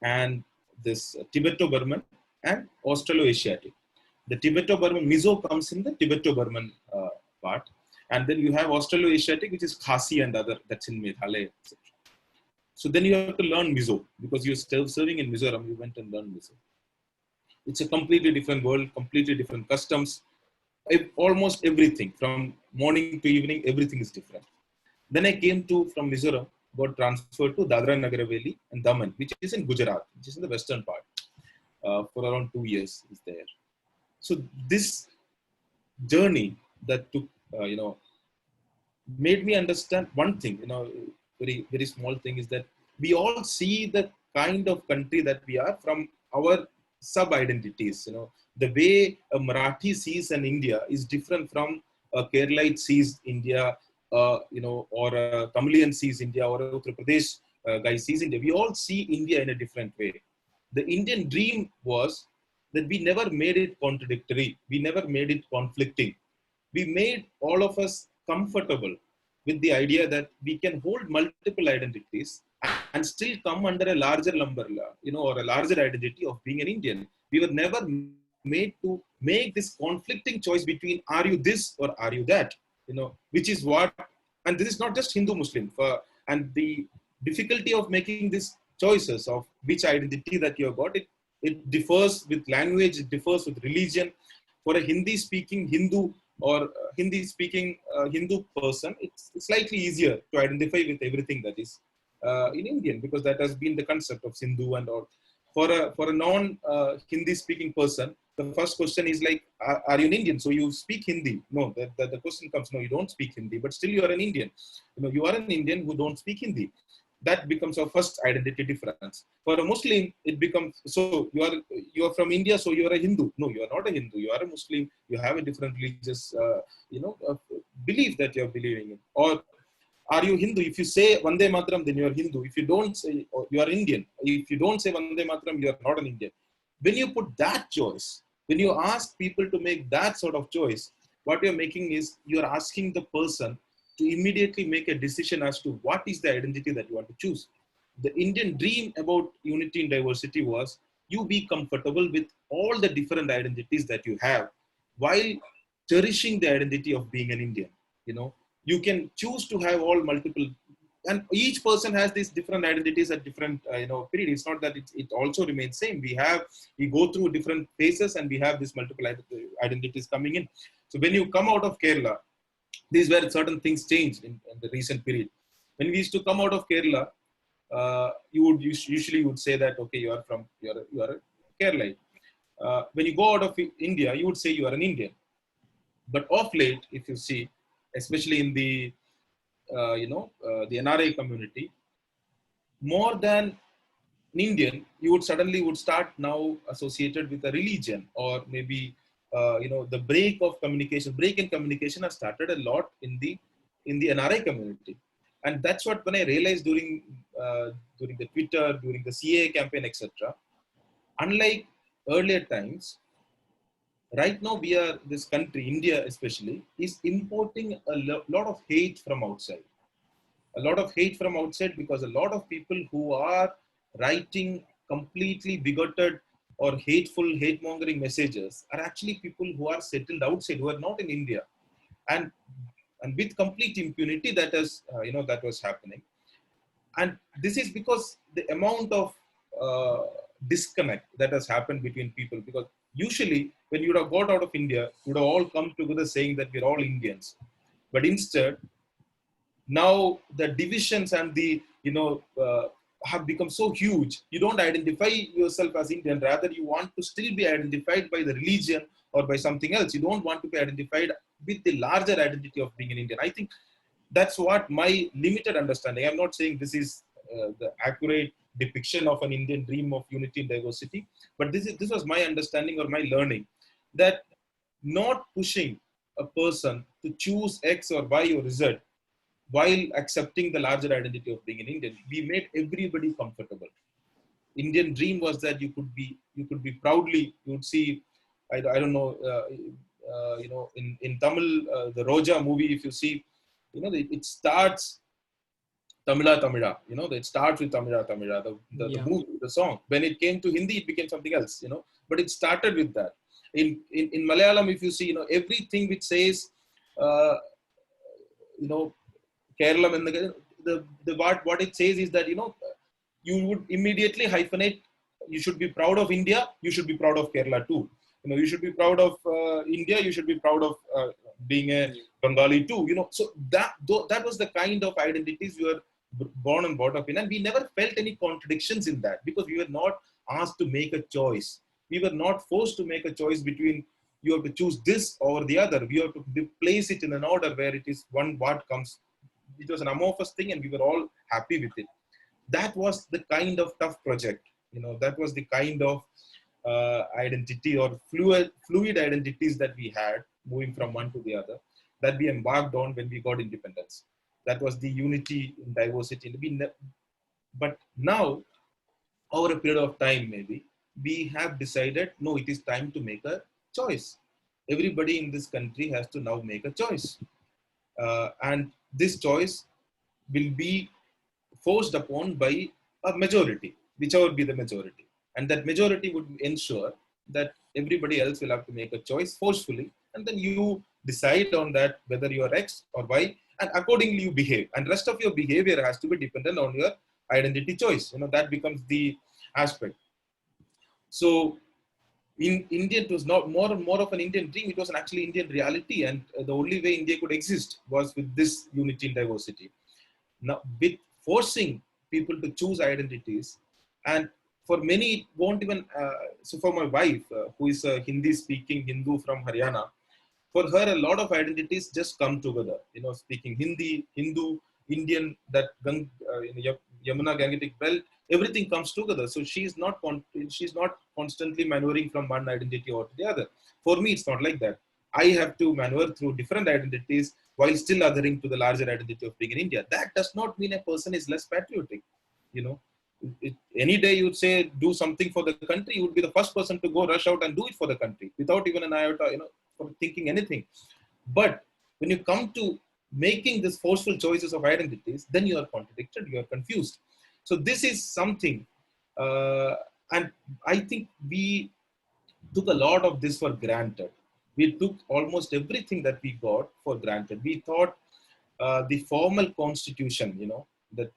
and this Tibeto-Burman and Australo-Asiatic. The Tibeto-Burman, Mizo comes in the Tibeto-Burman part. And then you have Australo-Asiatic, which is Khasi and other, that's in Meghalaya, etc. So then you have to learn Mizo, because you're still serving in Mizoram, you went and learned Mizo. It's a completely different world, completely different customs. Almost everything, from morning to evening, everything is different. Then I came from Mizoram, got transferred to Dadra and Nagar Haveli and Daman, which is in Gujarat, which is in the western part. For around 2 years is there. So this journey that took, made me understand one thing, very, very small thing, is that we all see the kind of country that we are from our sub-identities. The way a Marathi sees an India is different from a Keralite sees India, or a Tamilian sees India, or a Uttar Pradesh guy sees India. We all see India in a different way. The Indian dream was that we never made it contradictory. We never made it conflicting. We made all of us comfortable with the idea that we can hold multiple identities and still come under a larger umbrella, or a larger identity of being an Indian. We were never made to make this conflicting choice between are you this or are you that, which is what, and this is not just Hindu-Muslim, and the difficulty of making these choices of which identity that you have got, it differs with language, it differs with religion. For a Hindi-speaking Hindu or Hindi-speaking Hindu person, it's slightly easier to identify with everything that is in Indian, because that has been the concept of Sindhu and all. For a non-Hindi-speaking person, the first question is like, are you an Indian? So you speak Hindi? No, the question comes, no, you don't speak Hindi, but still you are an Indian. You are an Indian who don't speak Hindi. That becomes our first identity difference. For a Muslim, it becomes, so you are from India, so you are a Hindu. No, you are not a Hindu. You are a Muslim. You have a different religious, belief that you are believing in. Or are you Hindu? If you say Vande Mataram, then you are Hindu. If you don't say, you are Indian. If you don't say Vande Mataram, you are not an Indian. When you put that choice, when you ask people to make that sort of choice, what you're making is you're asking the person to immediately make a decision as to what is the identity that you want to choose. The Indian dream about unity and diversity was you be comfortable with all the different identities that you have while cherishing the identity of being an Indian. You can choose to have all multiple, and each person has these different identities at different period. It's not that it also remains same. We go through different phases and we have these multiple identities coming in. So when you come out of Kerala, these were certain things changed in the recent period. When we used to come out of Kerala, you usually would say that, okay, you are a Keralite. When you go out of India, you would say you are an Indian. But of late, if you see, especially in the the NRI community, more than an Indian, you would start now associated with a religion, or maybe the break in communication has started a lot in the NRI community. And that's what, when I realized during the Twitter, during the CA campaign, etc. Unlike earlier times, right now this country, India especially, is importing a lot of hate from outside. A lot of hate from outside, because a lot of people who are writing completely bigoted or hate-mongering messages are actually people who are settled outside, who are not in India. And with complete impunity, that was happening. And this is because the amount of disconnect that has happened between people, because usually when you would have got out of India, you would have all come together saying that we're all Indians. But instead, now the divisions and the, have become so huge. You don't identify yourself as Indian. Rather, you want to still be identified by the religion or by something else. You don't want to be identified with the larger identity of being an Indian. I think that's what my limited understanding. I'm not saying this is the accurate depiction of an Indian dream of unity and diversity, but this was my understanding or my learning, that not pushing a person to choose X or Y or Z while accepting the larger identity of being an Indian. We made everybody comfortable. Indian dream was that you could be proudly, you would see, I don't know, in Tamil, the Roja movie, if you see, it starts Tamila Tamila, it starts with Tamila Tamila, the Yeah. movie, the song. When it came to Hindi, it became something else, but it started with that. In Malayalam, if you see, everything which says, uh, you know, Kerala, and the what it says is that, you would immediately hyphenate. You should be proud of India. You should be proud of Kerala too. You should be proud of India. You should be proud of being a Bengali too. So that was the kind of identities we were born and brought up in, and we never felt any contradictions in that because we were not asked to make a choice. We were not forced to make a choice between you have to choose this or the other. We have to place it in an order where it is one what comes. It was an amorphous thing, and we were all happy with it. That was the kind of tough project. That was the kind of identity or fluid identities that we had moving from one to the other that we embarked on when we got independence. That was the unity in diversity. But now, over a period of time, maybe we have decided no, it is time to make a choice. Everybody in this country has to now make a choice, and this choice will be forced upon by a majority, whichever be the majority. And that majority would ensure that everybody else will have to make a choice forcefully. And then you decide on that whether you are X or Y, and accordingly you behave. And rest of your behavior has to be dependent on your identity choice. That becomes the aspect. So in India, it was not more of an Indian dream. It was an actually Indian reality. And the only way India could exist was with this unity in diversity. Now, with forcing people to choose identities, and for many it won't even so for my wife, who is a Hindi speaking Hindu from Haryana, for her a lot of identities just come together, speaking Hindi, Hindu, Indian, that Yamuna Gangetic belt, everything comes together. So she's not constantly maneuvering from one identity or to the other. For me it's not like that. I have to maneuver through different identities while still adhering to the larger identity of being in India. That does not mean a person is less patriotic. You know, any day you'd say do something for the country, you would be the first person to go rush out and do it for the country without even an iota, for thinking anything. But when you come to making these forceful choices of identities, then you are contradicted, you are confused. So this is something, uh, and I think we took a lot of this for granted. We took almost everything that we got for granted. We thought the formal constitution, that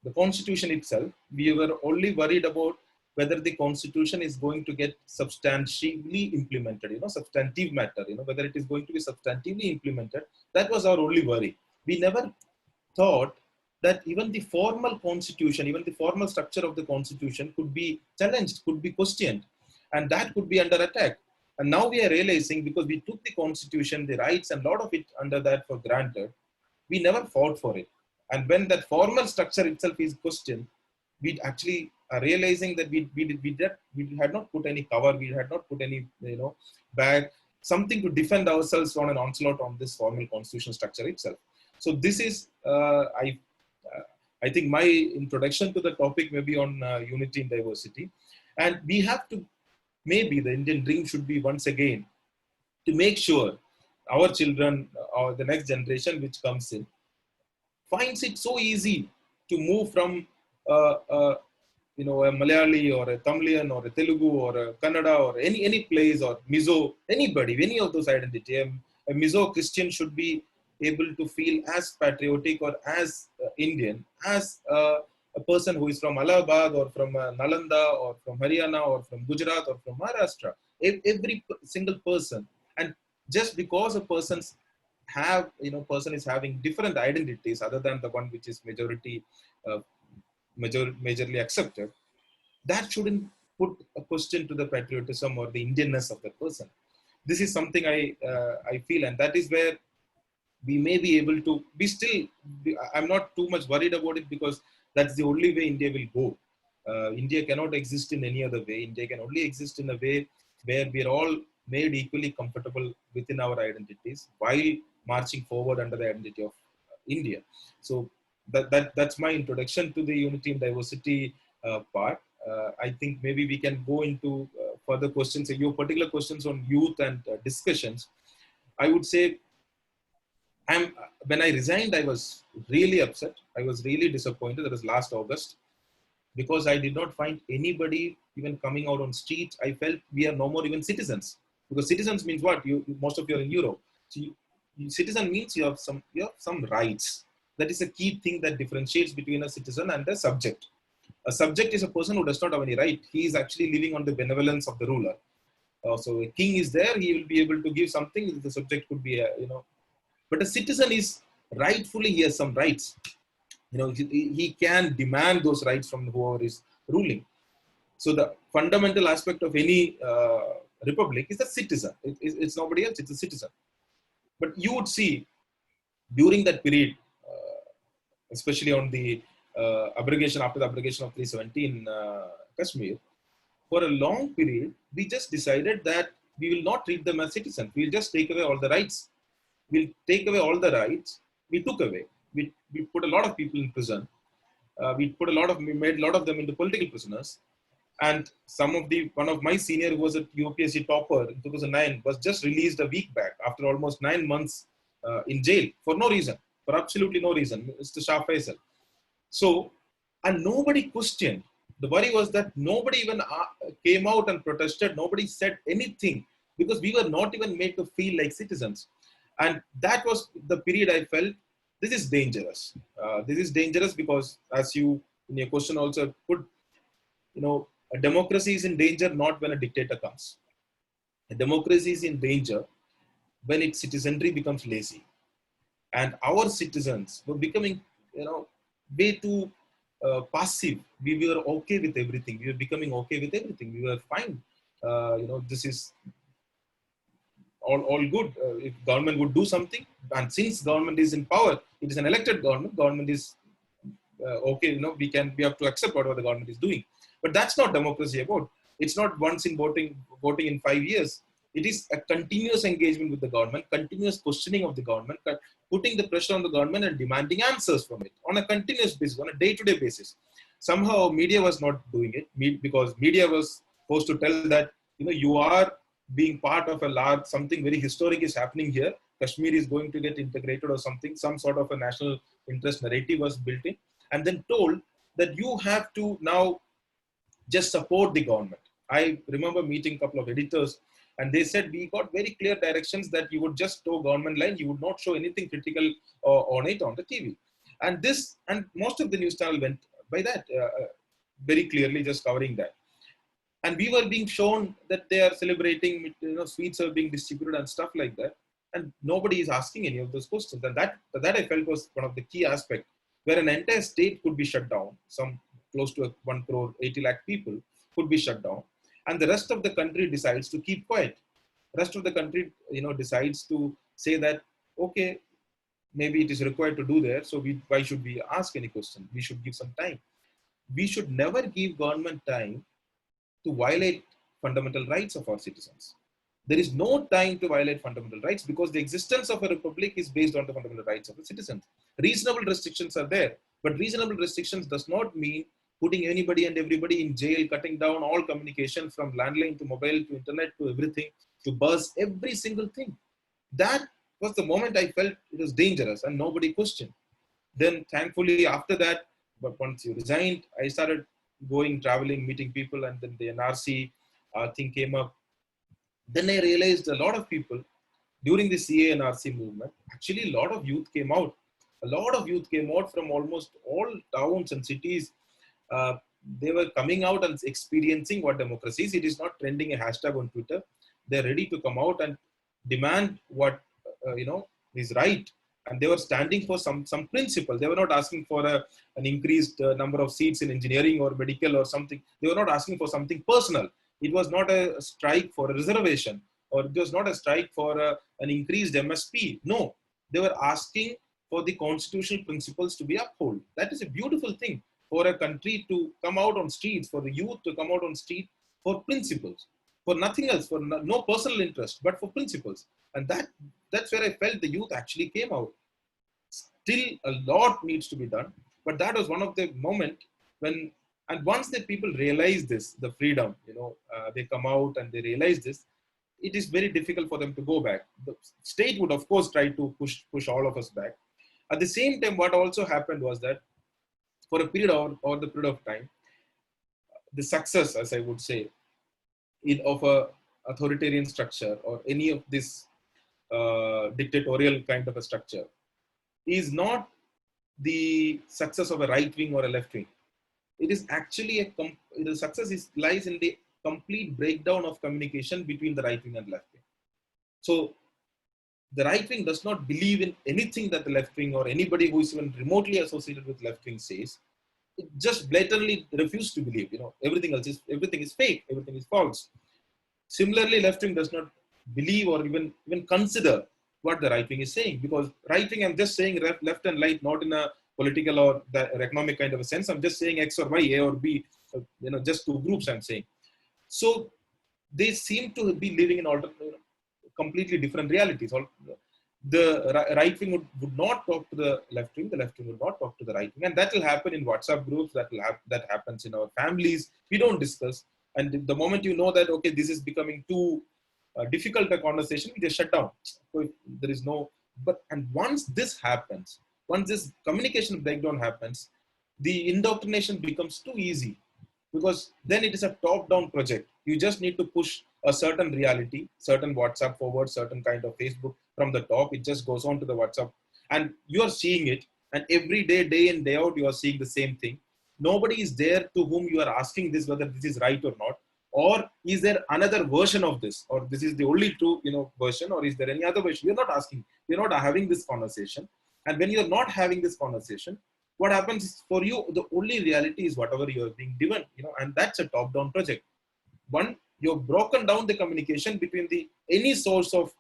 the constitution itself, we were only worried about whether the constitution is going to get substantively implemented, substantive matter, whether it is going to be substantively implemented. That was our only worry. We never thought that even the formal constitution, even the formal structure of the constitution could be challenged, could be questioned, and that could be under attack. And now we are realizing, because we took the constitution, the rights, and a lot of it under that for granted, we never fought for it. And when that formal structure itself is questioned, we actually are realizing that we had not put any cover, we had not put any, bag, something to defend ourselves from an onslaught on this formal constitutional structure itself. So this is, I think my introduction to the topic may be on unity in diversity. And we have to, maybe the Indian dream should be once again to make sure our children or the next generation which comes in finds it so easy to move from a Malayali or a Tamilian or a Telugu or a Kannada or any place, or Mizo, anybody, any of those identity. A Mizo Christian should be able to feel as patriotic or as Indian as a person who is from Allahabad or from Nalanda or from Haryana or from Gujarat or from Maharashtra. Every single person. And just because a person is having different identities other than the one which is uh, majorly accepted, that shouldn't put a question to the patriotism or the Indianness of that person. This is something I feel, and that is where we may be able to be still. I'm not too much worried about it, because that's the only way India will go. India cannot exist in any other way. India can only exist in a way where we are all made equally comfortable within our identities while marching forward under the identity of India. So that's my introduction to the unity and diversity part. I think maybe we can go into further questions. Your particular questions on youth and discussions, I would say, I'm when I resigned, I was really upset. I was really disappointed. That was last August, because I did not find anybody even coming out on street. I felt we are no more even citizens, because citizens means what? Most of you are in Europe. So citizen means you have some rights. That is a key thing that differentiates between a citizen and a subject. A subject is a person who does not have any right. He is actually living on the benevolence of the ruler. So a king is there, he will be able to give something. The subject could be, but a citizen is rightfully, he has some rights. He can demand those rights from whoever is ruling. So the fundamental aspect of any republic is the citizen. It's nobody else, it's a citizen. But you would see during that period, especially on the abrogation, after the abrogation of 370 in Kashmir, for a long period, we just decided that we will not treat them as citizens. We'll just take away all the rights. We'll take away all the rights. We took away. We put a lot of people in prison. We made a lot of them into political prisoners. And one of my senior who was a UPSC topper in 2009 was just released a week back after almost 9 months in jail for no reason, for absolutely no reason. Mr. Shah Faisal. So, and nobody questioned. The worry was that nobody even came out and protested. Nobody said anything because we were not even made to feel like citizens. And that was the period I felt this is dangerous. This is dangerous because, as you in your question also put, a democracy is in danger not when a dictator comes. A democracy is in danger when its citizenry becomes lazy. And our citizens were becoming, way too passive. We were okay with everything. We were becoming okay with everything. We were fine. This is all good. If government would do something, and since government is in power, it is an elected government. Government is okay. We have to accept whatever the government is doing. But that's not democracy about. It's not once in voting in 5 years. It is a continuous engagement with the government, continuous questioning of the government, putting the pressure on the government and demanding answers from it on a continuous basis, on a day-to-day basis. Somehow media was not doing it because media was supposed to tell that, you are being part of a large, something very historic is happening here. Kashmir is going to get integrated or something, some sort of a national interest narrative was built in, and then told that you have to now just support the government. I remember meeting a couple of editors and they said, we got very clear directions that you would just toe government line. You would not show anything critical on it on the TV. And most of the news channel went by that, very clearly just covering that. And we were being shown that they are celebrating, sweets are being distributed and stuff like that. And nobody is asking any of those questions. And that I felt was one of the key aspects, where an entire state could be shut down. Some close to 1 crore, 80 lakh people could be shut down. And the rest of the country decides to keep quiet. The rest of the country, decides to say that, okay, maybe it is required to do there. So why should we ask any question? We should give some time. We should never give government time to violate fundamental rights of our citizens. There is no time to violate fundamental rights because the existence of a republic is based on the fundamental rights of the citizens. Reasonable restrictions are there, but reasonable restrictions does not mean putting anybody and everybody in jail, cutting down all communication from landline to mobile to internet to everything, to buzz, every single thing. That was the moment I felt it was dangerous and nobody questioned. Then thankfully after that, but once you resigned, I started going, traveling, meeting people, and then the NRC thing came up. Then I realized a lot of people during the CA NRC movement, actually a lot of youth came out. A lot of youth came out from almost all towns and cities. They were coming out and experiencing what democracy is. It is not trending a hashtag on Twitter. They're ready to come out and demand what is right. And they were standing for some principle. They were not asking for an increased number of seats in engineering or medical or something. They were not asking for something personal. It was not a strike for a reservation, or it was not a strike for an increased MSP. No, they were asking for the constitutional principles to be upheld. That is a beautiful thing for a country to come out on streets, for the youth to come out on street for principles, for nothing else, for no personal interest, but for principles. And that's where I felt the youth actually came out. Still, a lot needs to be done, but that was one of the moment when, and once the people realize this, the freedom, they come out and they realize this, it is very difficult for them to go back. The state would, of course, try to push all of us back. At the same time, what also happened was that for a period or the period of time, the success, as I would say, of a authoritarian structure or any of this dictatorial kind of a structure is not the success of a right wing or a left wing. It is actually the success lies in the complete breakdown of communication between the right wing and left wing. So the right wing does not believe in anything that the left wing or anybody who is even remotely associated with left wing says. It just blatantly refuses to believe. Everything is fake, everything is false. Similarly, left wing does not believe or even consider what the right wing is saying, because right wing, I'm just saying left and right, not in a political or the economic kind of a sense. I'm just saying X or Y, A or B, just two groups I'm saying. So they seem to be living in completely different realities. The right wing would not talk to the left wing would not talk to the right wing, and that will happen in WhatsApp groups. That happens in our families. We don't discuss, and the moment you know that okay, this is becoming too difficult a conversation, we just shut down. So there is no. And once this happens, once this communication breakdown happens, the indoctrination becomes too easy, because then it is a top-down project. You just need to push a certain reality, certain WhatsApp forward, certain kind of Facebook from the top. It just goes on to the WhatsApp, and you are seeing it. And every day, day in, day out, you are seeing the same thing. Nobody is there to whom you are asking this, whether this is right or not, or is there another version of this, or this is the only true, version, or is there any other version? You're not asking. You're not having this conversation. And when you're not having this conversation, what happens is, for you, the only reality is whatever you are being given, and that's a top-down project. One, you've broken down the communication between the any source of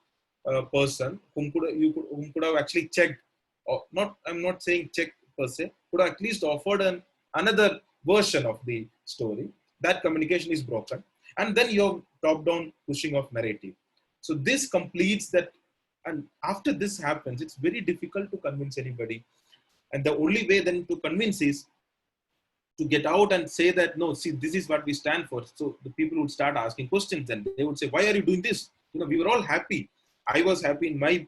person whom could have actually checked, or not. I'm not saying check per se, could have at least offered another version of the story. That communication is broken, and then your top-down pushing of narrative. So this completes that, and after this happens, it's very difficult to convince anybody. And the only way then to convince is to get out and say that, no, see, this is what we stand for. So the people would start asking questions, and they would say, why are you doing this? We were all happy. I was happy in my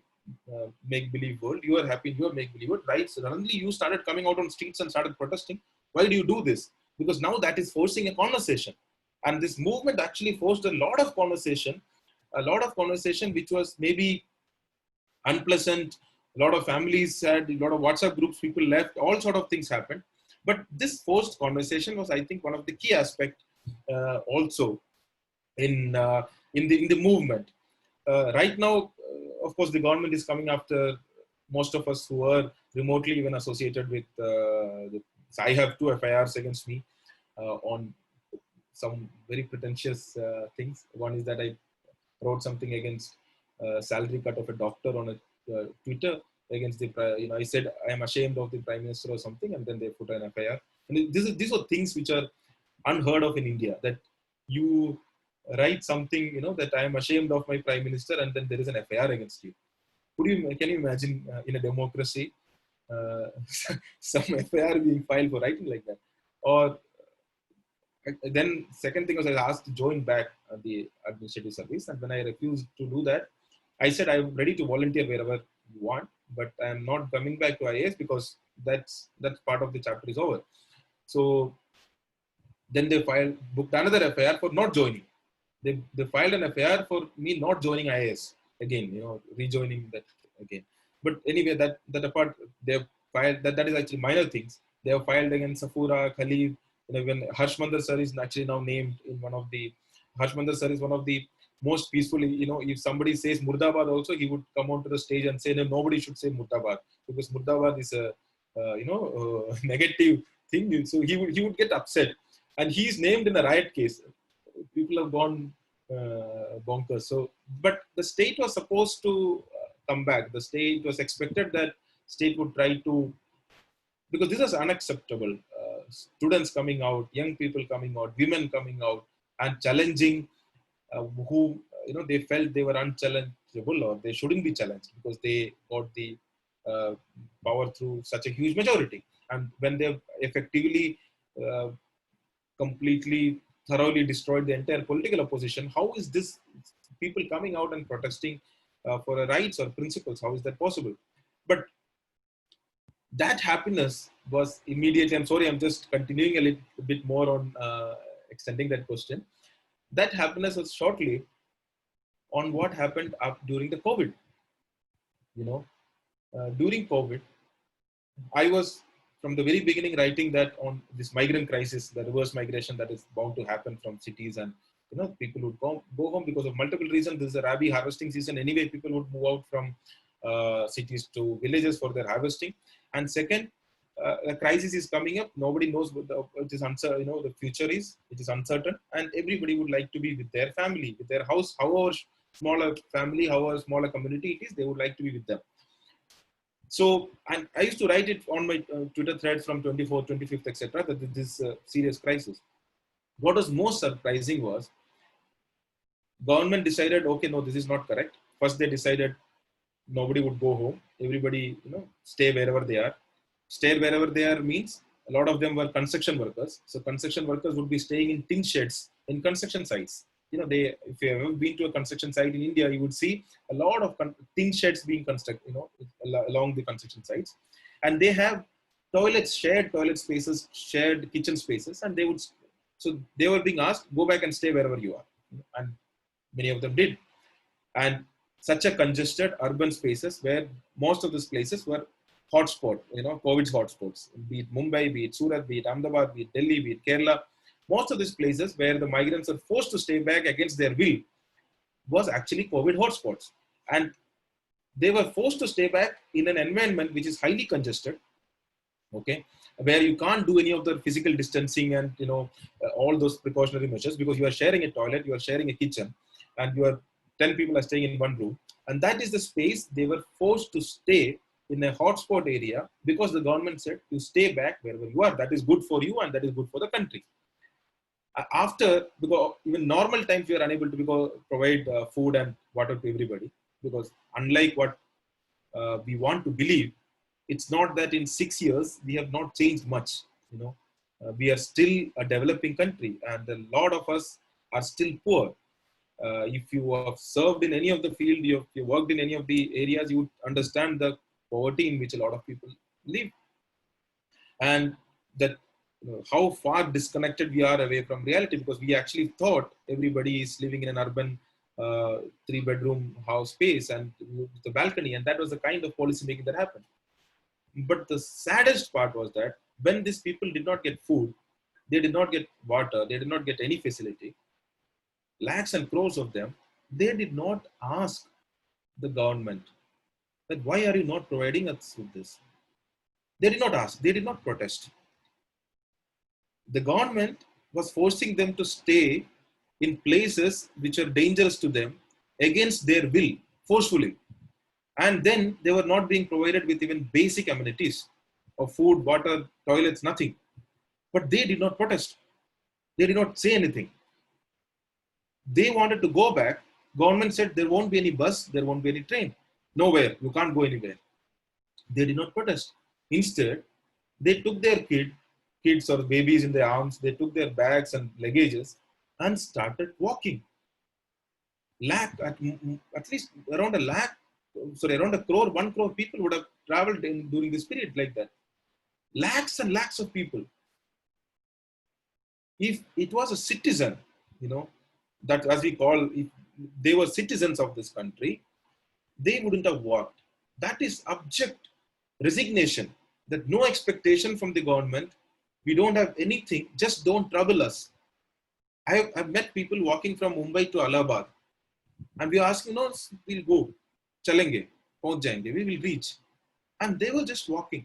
make-believe world. You are happy in your make-believe world, right? So suddenly you started coming out on streets and started protesting. Why do you do this? Because now that is forcing a conversation. And this movement actually forced a lot of conversation which was maybe unpleasant. A lot of families had, a lot of WhatsApp groups, people left, all sort of things happened. But this forced conversation was, I think, one of the key aspects also in the movement. Right now, of course, the government is coming after most of us who are remotely even associated with. I have 2 FIRs against me on some very pretentious things. One is that I wrote something against salary cut of a doctor on a Twitter against the, I said I am ashamed of the Prime Minister or something, and then they put an FIR. And these are things which are unheard of in India, that you write something, that I am ashamed of my Prime Minister, and then there is an FIR against you. Can you imagine in a democracy some FIR being filed for writing like that? Or then second thing was, I was asked to join back the administrative service, and when I refused to do that, I said I'm ready to volunteer wherever you want, but I'm not coming back to IAS because that's part of the chapter is over. So then they booked another FIR for not joining. They filed an FIR for me not joining IAS again, rejoining that again. But anyway, that apart, they've filed that is actually minor things. They have filed against Safura, Khalid. When Harshmandar sir is actually now named in one of the, Harshmandar sir is one of the most peaceful, if somebody says Murdabad also, he would come onto the stage and say, no, nobody should say Murdabad, because Murdabad is a, negative thing. So he would get upset. And he's named in a riot case. People have gone bonkers. So, but the state was supposed to come back. The state was expected that state would try to, because this is unacceptable. Students coming out, young people coming out, women coming out and challenging who, they felt they were unchallengeable, or they shouldn't be challenged because they got the power through such a huge majority. And when they effectively completely thoroughly destroyed the entire political opposition, how is this people coming out and protesting for rights or principles? How is that possible? But that happiness was immediately, I'm sorry, I'm just continuing a little bit more on extending that question. That happiness was shortly on what happened up during the COVID. You know, during COVID, I was from the very beginning writing that on this migrant crisis, the reverse migration that is bound to happen from cities, and people would go home because of multiple reasons. This is a rabi harvesting season anyway. People would move out from cities to villages for their harvesting. And second, a crisis is coming up. Nobody knows what it is uncertain. The future is. It is uncertain, and everybody would like to be with their family, with their house, however smaller family, however smaller community it is. They would like to be with them. So, and I used to write it on my Twitter threads from 24th, 25th, etc. That this serious crisis. What was most surprising was government decided, okay, no, this is not correct. First, they decided nobody would go home. Everybody, stay wherever they are. Stay wherever they are means a lot of them were construction workers. So construction workers would be staying in tin sheds in construction sites. If you have ever been to a construction site in India, you would see a lot of tin sheds being constructed, along the construction sites. And they have toilets, shared toilet spaces, shared kitchen spaces. And so they were being asked, go back and stay wherever you are. And many of them did. And such a congested urban spaces where most of these places were hotspot, COVID's hotspots, be it Mumbai, be it Surat, be it Ahmedabad, be it Delhi, be it Kerala. Most of these places where the migrants are forced to stay back against their will was actually COVID hotspots. And they were forced to stay back in an environment which is highly congested, okay, where you can't do any of the physical distancing and, all those precautionary measures, because you are sharing a toilet, you are sharing a kitchen, and 10 people are staying in one room. And that is the space they were forced to stay in a hotspot area, because the government said you stay back wherever you are. That is good for you and that is good for the country. Because even normal times we are unable to provide food and water to everybody, because unlike what we want to believe, it's not that in 6 years we have not changed much. We are still a developing country, and a lot of us are still poor. If you have served in any of the field, if you worked in any of the areas, you would understand the poverty in which a lot of people live, and that how far disconnected we are away from reality, because we actually thought everybody is living in an urban 3-bedroom house space and with the balcony, and that was the kind of policy making that happened. But the saddest part was that when these people did not get food, they did not get water, they did not get any facility, lakhs and crores of them, they did not ask the government that why are you not providing us with this? They did not ask, they did not protest. The government was forcing them to stay in places which are dangerous to them against their will, forcefully. And then they were not being provided with even basic amenities of food, water, toilets, nothing. But they did not protest. They did not say anything. They wanted to go back. Government said there won't be any bus, there won't be any train. Nowhere, you can't go anywhere. They did not protest. Instead, they took their kids or babies in their arms, they took their bags and luggages and started walking. At least around around a crore, 1 crore people would have traveled during this period like that. Lakhs and lakhs of people. If it was a citizen, that as we call, if they were citizens of this country, they wouldn't have walked. That is abject resignation, that no expectation from the government. We don't have anything, just don't trouble us. I've met people walking from Mumbai to Allahabad, and we are asking, we'll go, chalenge, pahunch jayenge, we will reach. And they were just walking.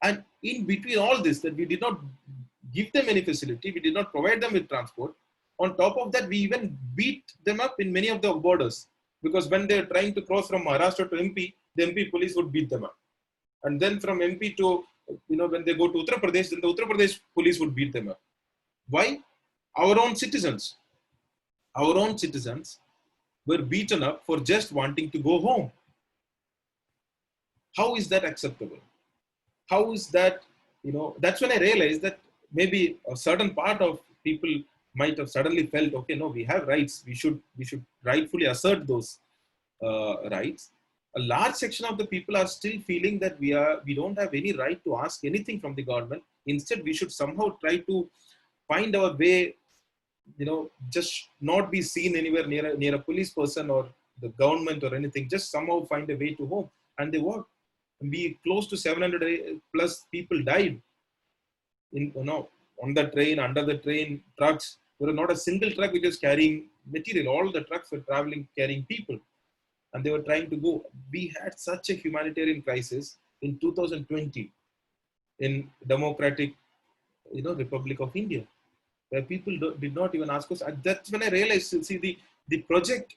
And in between all this, that we did not give them any facility, we did not provide them with transport. On top of that, we even beat them up in many of the borders, because when they're trying to cross from Maharashtra to MP, the MP police would beat them up. And then from MP to, when they go to Uttar Pradesh, then the Uttar Pradesh police would beat them up. Why? Our own citizens were beaten up for just wanting to go home. How is that acceptable? How is that, that's when I realized that maybe a certain part of people might have suddenly felt, okay, no, we have rights. We should rightfully assert those rights. a large section of the people are still feeling that we don't have any right to ask anything from the government. Instead, we should somehow try to find our way, just not be seen anywhere near a police person or the government or anything. Just somehow find a way to home. And they work. Be close to 700 plus people died in, on the train, under the train, trucks. There was not a single truck which was carrying material. All the trucks were traveling, carrying people, and they were trying to go. We had such a humanitarian crisis in 2020 in Democratic, Republic of India, where people did not even ask us. That's when I realized, see, the project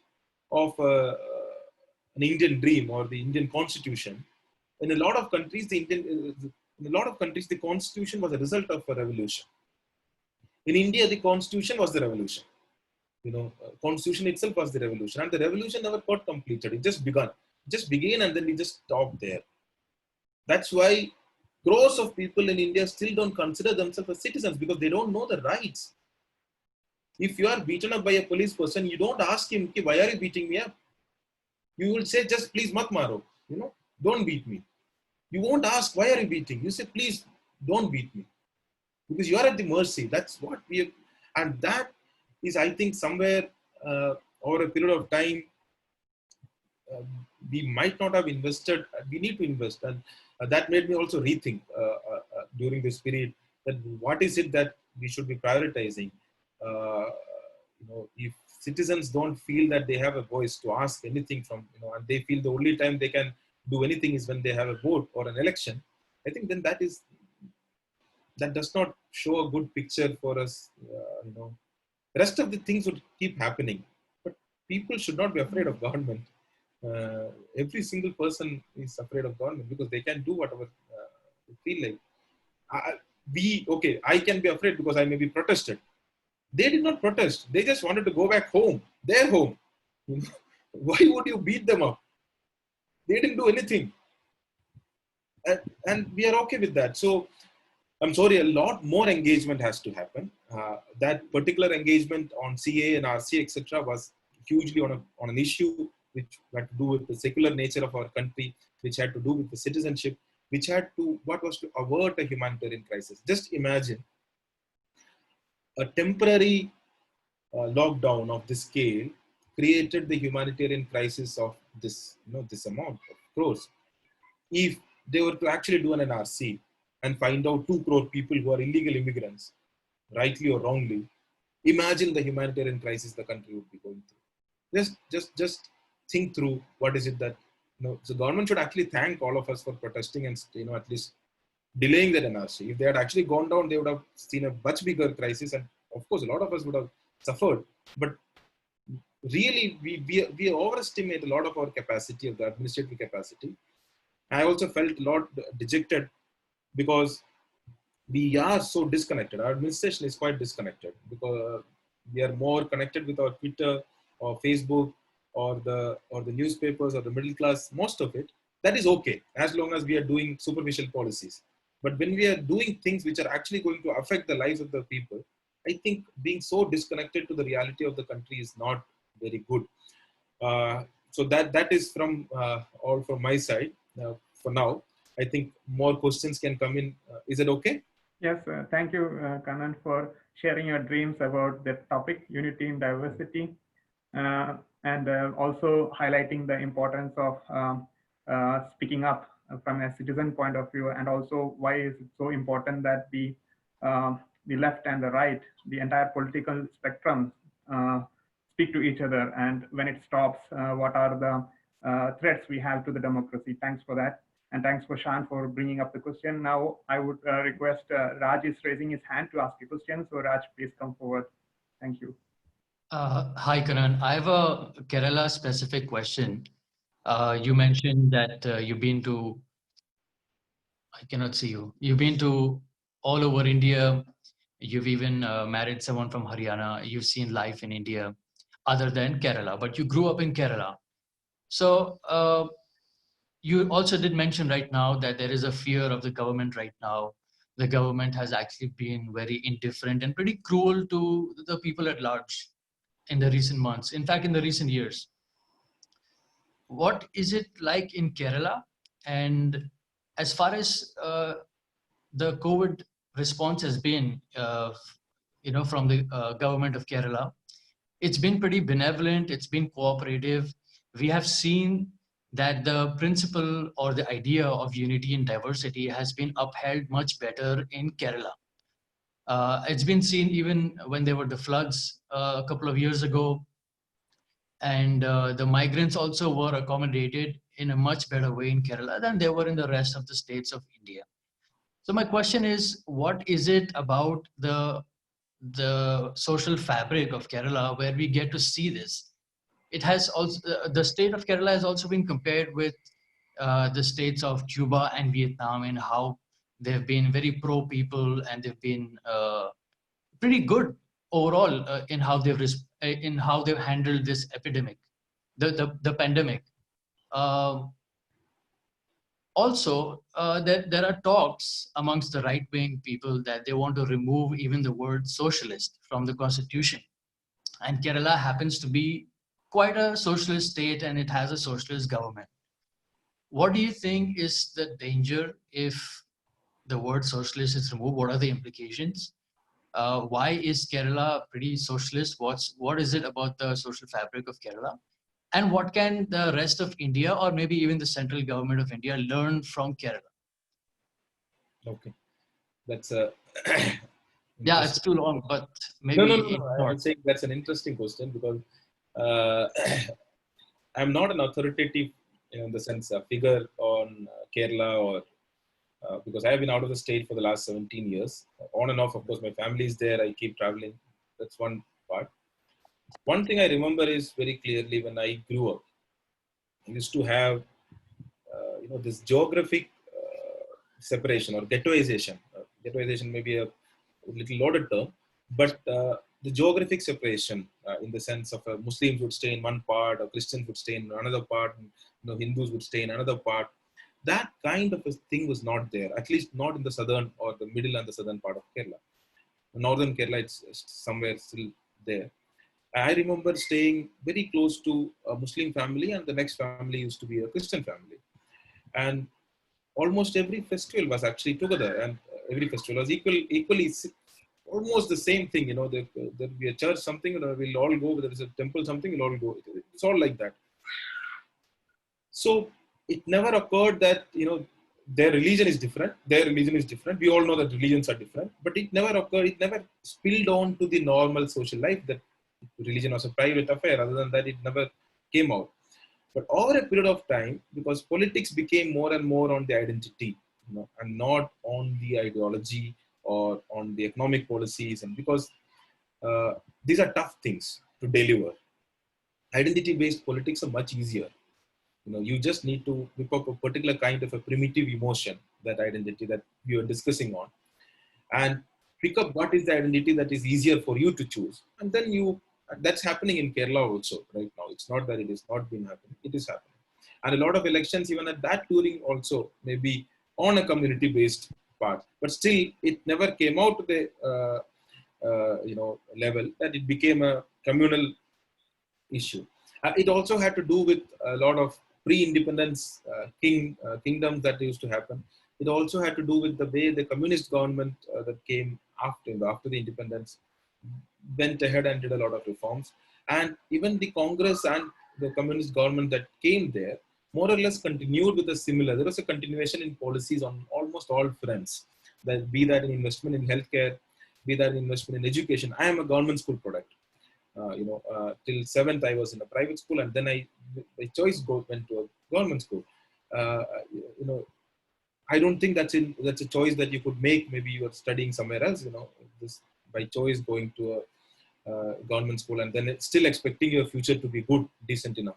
of an Indian dream or the Indian Constitution. In a lot of countries, the Constitution was a result of a revolution. In India, the Constitution was the revolution. Constitution itself was the revolution, and the revolution never got completed. It just began, and then we just stopped there. That's why crores of people in India still don't consider themselves as citizens, because they don't know the rights. If you are beaten up by a police person, you don't ask him, why are you beating me up? You will say, just please mat maro, don't beat me. You won't ask, why are you beating? You say, please don't beat me. Because you are at the mercy. That's what and that is, I think, somewhere over a period of time, we might not have invested. We need to invest. And that made me also rethink during this period, that what is it that we should be prioritizing? If citizens don't feel that they have a voice to ask anything from, and they feel the only time they can do anything is when they have a vote or an election, I think then that does not show a good picture for us. Rest of the things would keep happening, but people should not be afraid of government. Every single person is afraid of government because they can do whatever they feel like. I can be afraid because I may be protested. They did not protest. They just wanted to go back home, their home. Why would you beat them up? They didn't do anything. And we are okay with that. So I'm sorry, a lot more engagement has to happen. That particular engagement on CA and RC, etc., was hugely on an issue which had to do with the secular nature of our country, which had to do with the citizenship, which had to, what was to avert a humanitarian crisis. Just imagine a temporary lockdown of this scale created the humanitarian crisis of this, this amount of crores. If they were to actually do an NRC and find out 2 crore people who are illegal immigrants, rightly or wrongly, imagine the humanitarian crisis the country would be going through. Just think through what is it that, the government should actually thank all of us for protesting and, at least delaying that NRC. If they had actually gone down, they would have seen a much bigger crisis, and of course, a lot of us would have suffered. But really, we overestimate a lot of our capacity, of the administrative capacity. I also felt a lot dejected because we are so disconnected. Our administration is quite disconnected because we are more connected with our Twitter or Facebook or the newspapers or the middle class. Most of it, that is okay as long as we are doing superficial policies. But when we are doing things which are actually going to affect the lives of the people, I think being so disconnected to the reality of the country is not very good. So that is from all from my side for now. I think more questions can come in. Is it okay? Yes, thank you, Kannan, for sharing your dreams about the topic, unity in diversity, and also highlighting the importance of speaking up from a citizen point of view, and also why is it so important that the left and the right, the entire political spectrum, speak to each other, and when it stops, what are the threats we have to the democracy. Thanks for that. And thanks for Shan for bringing up the question. Now I would request Raj is raising his hand to ask a question. So Raj, please come forward. Thank you. Hi, Kannan. I have a Kerala specific question. You mentioned that you've been to, I cannot see you. You've been to all over India. You've even married someone from Haryana. You've seen life in India other than Kerala, but you grew up in Kerala. So you also did mention right now that there is a fear of the government right now. The government has actually been very indifferent and pretty cruel to the people at large in the recent months. In fact, in the recent years. what is it like in Kerala? And as far as the COVID response has been, from the government of Kerala, it's been pretty benevolent, it's been cooperative. We have seen that the principle or the idea of unity and diversity has been upheld much better in Kerala. It's been seen even when there were the floods a couple of years ago, and the migrants also were accommodated in a much better way in Kerala than they were in the rest of the states of India. So my question is, what is it about the social fabric of Kerala where we get to see this? It has also, the state of Kerala has also been compared with the states of Cuba and Vietnam in how they've been very pro people, and they've been pretty good overall in how they've handled this epidemic, the pandemic. Um Also, there are talks amongst the right-wing people that they want to remove even the word socialist from the constitution. And Kerala happens to be quite a socialist state, and it has a socialist government. What do you think is the danger if the word socialist is removed? What are the implications? Why is Kerala pretty socialist? What is it about the social fabric of Kerala? And what can the rest of India, or maybe even the central government of India, learn from Kerala? Okay, that's a Yeah, it's interesting. too long, but No, no, maybe no, in no. I'm short. saying that's an interesting question because uh, I'm not an authoritative, in the sense, a figure on Kerala, or because I have been out of the state for the last 17 years, on and off. Of course, my family is there. I keep traveling. That's one part. One thing I remember is very clearly when I grew up, I used to have, this geographic separation or ghettoization. Ghettoization may be a little loaded term, but the geographic separation, in the sense of Muslims would stay in one part, or Christians would stay in another part, and Hindus would stay in another part. That kind of a thing was not there, at least not in the southern or the middle and the southern part of Kerala. Northern Kerala, it's somewhere still there. I remember staying very close to a Muslim family, and the next family used to be a Christian family. And almost every festival was actually together, and every festival was equally almost the same thing. There'll be a church, something, we'll all go. There is a temple, something, we'll all go. It's all like that. So it never occurred that, their religion is different. Their religion is different. We all know that religions are different, but it never occurred. It never spilled on to the normal social life that religion was a private affair. Other than that, it never came out. But over a period of time, because politics became more and more on the identity, and not on the ideology or on the economic policies, and because these are tough things to deliver. Identity-based politics are much easier. You just need to whip up a particular kind of a primitive emotion, that identity that we were discussing on, and pick up what is the identity that is easier for you to choose. And then that's happening in Kerala also right now. It's not that it is not been happening. It is happening. And a lot of elections, even at that touring also, maybe on a community-based part, but still it never came out to the level that it became a communal issue. It also had to do with a lot of pre-independence kingdoms that used to happen. It also had to do with the way the communist government that came after the independence went ahead and did a lot of reforms. And even the Congress and the communist government that came there more or less continued with a similar. There was a continuation in policies on almost all fronts. That be that an investment in healthcare, be that an investment in education. I am a government school product. Till 7th I was in a private school, and then I by choice went to a government school. Uh, I don't think that's a choice that you could make. Maybe you are studying somewhere else. This by choice going to a government school, and then it's still expecting your future to be good, decent enough.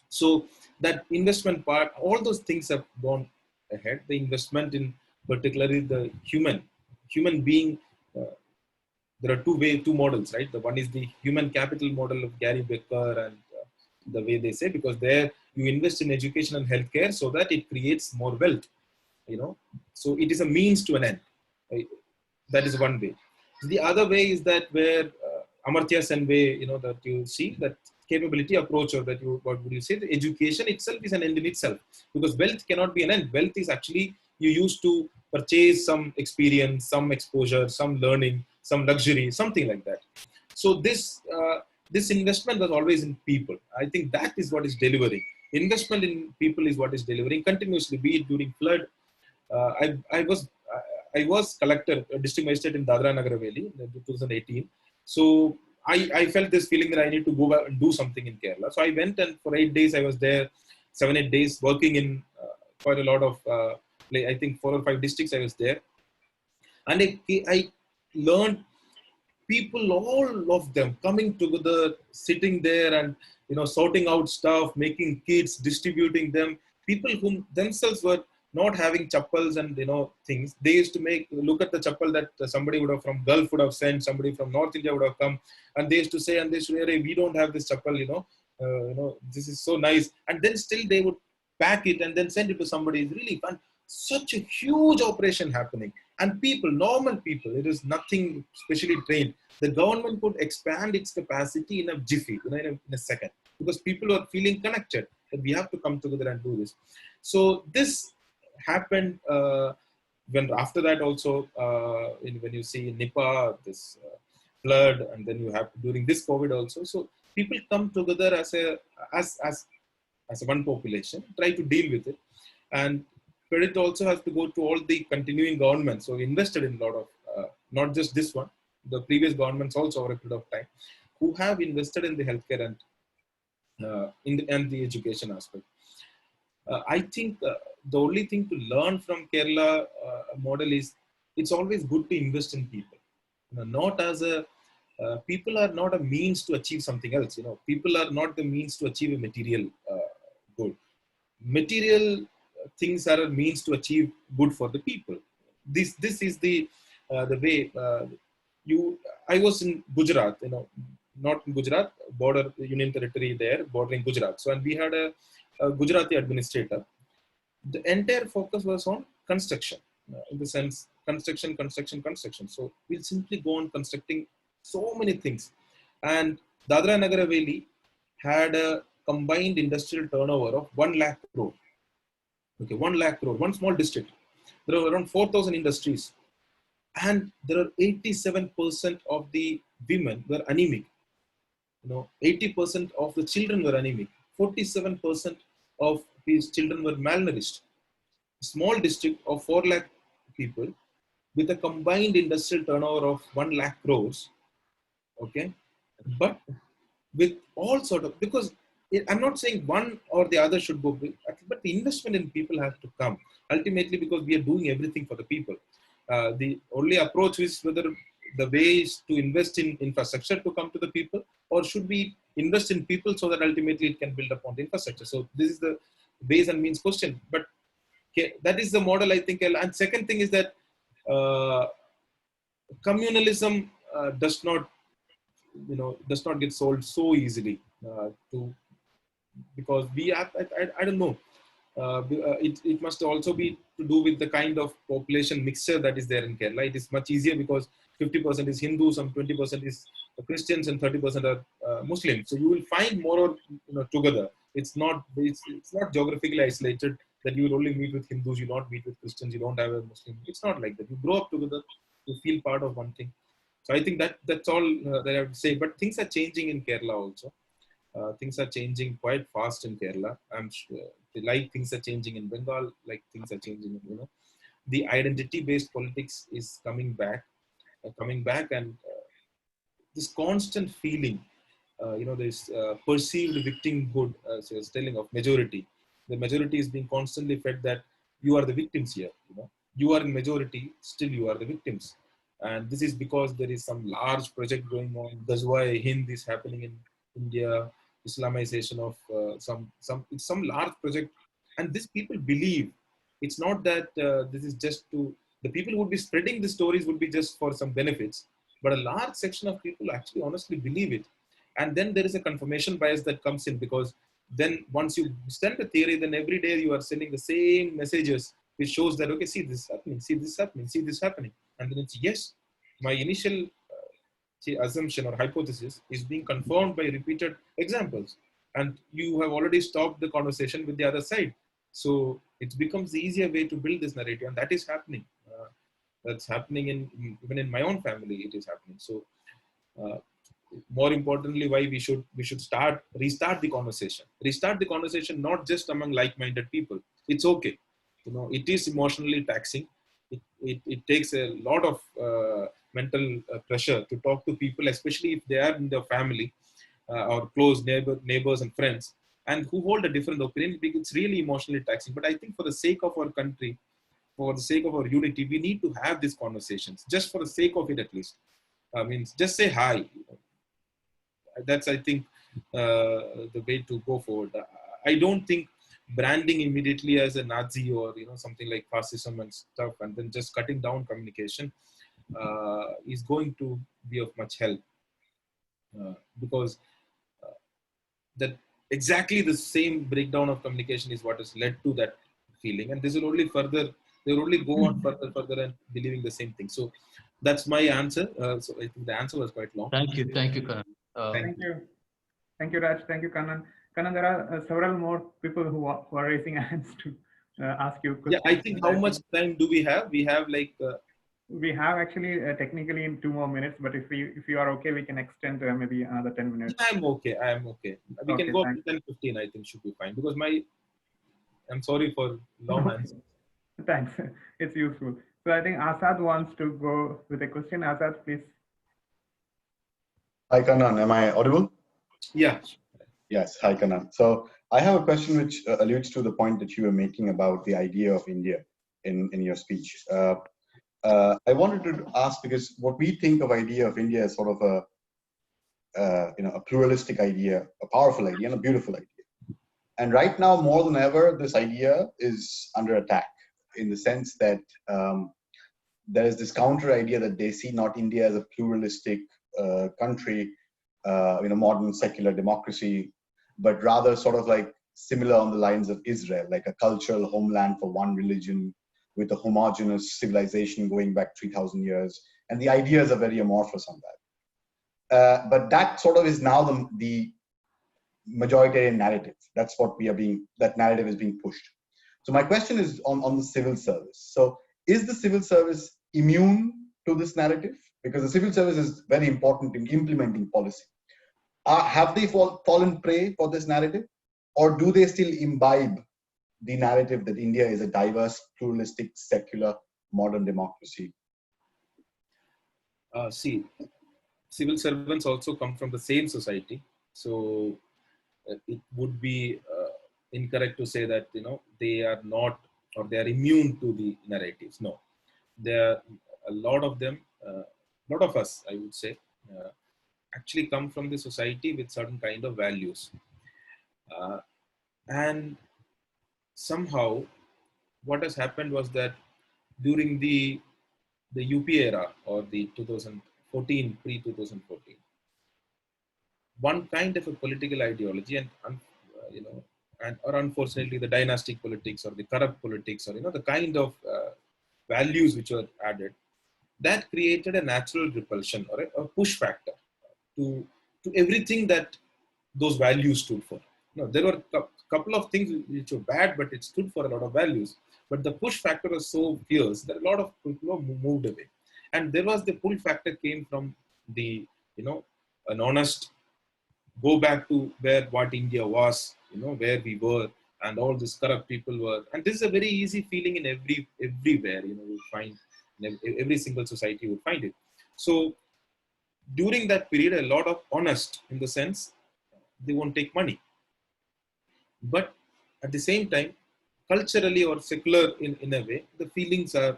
So that investment part, all those things have gone ahead. The investment in particularly the human being. There are two models, right? The one is the human capital model of Gary Becker, and the way they say, because there you invest in education and healthcare so that it creates more wealth. So it is a means to an end. That is one way. The other way is that where Amartya Sen way, that you see that capability approach, or that what would you say? The education itself is an end in itself, because wealth cannot be an end. Wealth is actually you used to purchase some experience, some exposure, some learning, some luxury, something like that. So this investment was always in people. I think that is what is delivering. Investment in people is what is delivering continuously, be it during flood. I was collector, district magistrate in Dadra Nagar Haveli in 2018. So I felt this feeling that I need to go back and do something in Kerala. So I went, and for 8 days I was there, 7-8 days working in quite a lot of, I think 4 or 5 districts I was there. And I learned people, all of them coming together, sitting there and, sorting out stuff, making kits, distributing them. People whom themselves were not having chappals and, things. They used to look at the chappal that somebody would have from Gulf would have sent, somebody from North India would have come, and they used to say, hey, we don't have this chappal, this is so nice. And then still they would pack it and then send it to somebody. It's really fun. Such a huge operation happening. And people, normal people, it is nothing specially trained. The government could expand its capacity in a jiffy, in a second, because people are feeling connected that we have to come together and do this. So this happened when after that also, when you see Nipah, this flood, and then you have during this COVID also. So people come together as a one population, try to deal with it. And credit also has to go to all the continuing governments who invested in a lot of, not just this one, the previous governments also over a period of time, who have invested in the healthcare and and the education aspect. I think the only thing to learn from Kerala model is it's always good to invest in people. Not as a people are not a means to achieve something else. People are not the means to achieve a material good. Material things are a means to achieve good for the people. This is the way I was in Gujarat, not in Gujarat, border union territory there, bordering Gujarat. So, and we had a Gujarati administrator. The entire focus was on construction, in the sense construction. So we'll simply go on constructing so many things. And Dadra Nagar Haveli had a combined industrial turnover of 1 lakh crore. Okay, 1 lakh crore, one small district. There are around 4,000 industries. And there are 87% of the women were anemic. 80% of the children were anemic. 47% of these children were malnourished. Small district of 4 lakh people with a combined industrial turnover of 1 lakh crores. Okay. But with all sort of, because I'm not saying one or the other should go big, but the investment in people has to come ultimately, because we are doing everything for the people. The only approach is whether the way is to invest in infrastructure to come to the people, or should we invest in people so that ultimately it can build upon the infrastructure. So this is the ways and means question. But that is the model, I think. And second thing is that communalism does not get sold so easily because we have, I don't know. It must also be to do with the kind of population mixture that is there in Kerala. It is much easier because 50% is Hindus, and 20% is Christians, and 30% are Muslims. So you will find more together. It's not geographically isolated that you will only meet with Hindus, you not meet with Christians, you don't have a Muslim. It's not like that. You grow up together, you feel part of one thing. So I think that's all that I have to say. But things are changing in Kerala also. Things are changing quite fast in Kerala. I'm sure, like things are changing in Bengal, like things are changing, the identity-based politics is coming back, and this constant feeling, this perceived victimhood, as I was telling, of majority. The majority is being constantly fed that you are the victims here. You are in majority, still you are the victims. And this is because there is some large project going on. That's why Hind is happening in India. Islamization of some large project, and these people believe it's not that this is just to the people who would be spreading the stories would be just for some benefits, but a large section of people actually honestly believe it. And then there is a confirmation bias that comes in, because then once you send the theory, then every day you are sending the same messages, which shows that, okay, see this happening, see this happening, see this happening, and then it's yes, my initial assumption or hypothesis is being confirmed by repeated examples, and you have already stopped the conversation with the other side. So it becomes the easier way to build this narrative, and that is happening. That's happening even in my own family. It is happening. So uh, more importantly, why we should restart the conversation, not just among like-minded people. It's okay, it is emotionally taxing. It takes a lot of mental pressure to talk to people, especially if they are in the family or close neighbors and friends, and who hold a different opinion. It's really emotionally taxing. But I think for the sake of our country, for the sake of our unity, we need to have these conversations, just for the sake of it at least. I mean, just say hi. That's, I think, the way to go forward. I don't think branding immediately as a Nazi or something like fascism and stuff, and then just cutting down communication is going to be of much help, because that exactly the same breakdown of communication is what has led to that feeling, and this will only go on further and believing the same thing. So that's my answer. So I think the answer was quite long. Thank you, Karan. Thank you, Raj. Thank you, Kannan. Kannan, there are several more people who are raising hands to ask you questions. Yeah, I think how much time do we have? We have like. We have actually technically in 2 more minutes, but if you are okay, we can extend maybe another 10 minutes. I'm okay. We can go up to 10, 15. I think should be fine, because I'm sorry for long answers. Thanks. It's useful. So I think Asad wants to go with a question. Asad, please. Hi, Kannan. Am I audible? Yeah. Yes. Hi, Kannan. So I have a question which alludes to the point that you were making about the idea of India in your speech. I wanted to ask, because what we think of idea of India is sort of a pluralistic idea, a powerful idea, and a beautiful idea. And right now, more than ever, this idea is under attack, in the sense that there is this counter idea that they see not India as a pluralistic country, modern secular democracy, but rather sort of like similar on the lines of Israel, like a cultural homeland for one religion, with a homogeneous civilization going back 3,000 years. And the ideas are very amorphous on that. But that sort of is now the majoritarian narrative. That's what that narrative is being pushed. So my question is on the civil service. So is the civil service immune to this narrative? Because the civil service is very important in implementing policy. Have they fallen prey for this narrative? Or do they still imbibe the narrative that India is a diverse, pluralistic, secular, modern democracy? See, civil servants also come from the same society. So it would be incorrect to say that, they are not, or they are immune to the narratives. No, there are a lot of them, a lot of us, I would say, actually come from the society with certain kind of values. And somehow what has happened was that during the UP era, or the 2014, pre-2014, one kind of a political ideology, and or unfortunately the dynastic politics or the corrupt politics, or the kind of values which were added, that created a natural repulsion or a push factor to everything that those values stood for. There were a couple of things which were bad, but it stood for a lot of values. But the push factor was so fierce that a lot of people moved away. And there was the pull factor came from the, an honest go back to what India was, where we were, and all these corrupt people were. And this is a very easy feeling in everywhere, you find in every single society, you would find it. So during that period, a lot of honest, in the sense, they won't take money. But at the same time, culturally or secular in a way, the feelings are,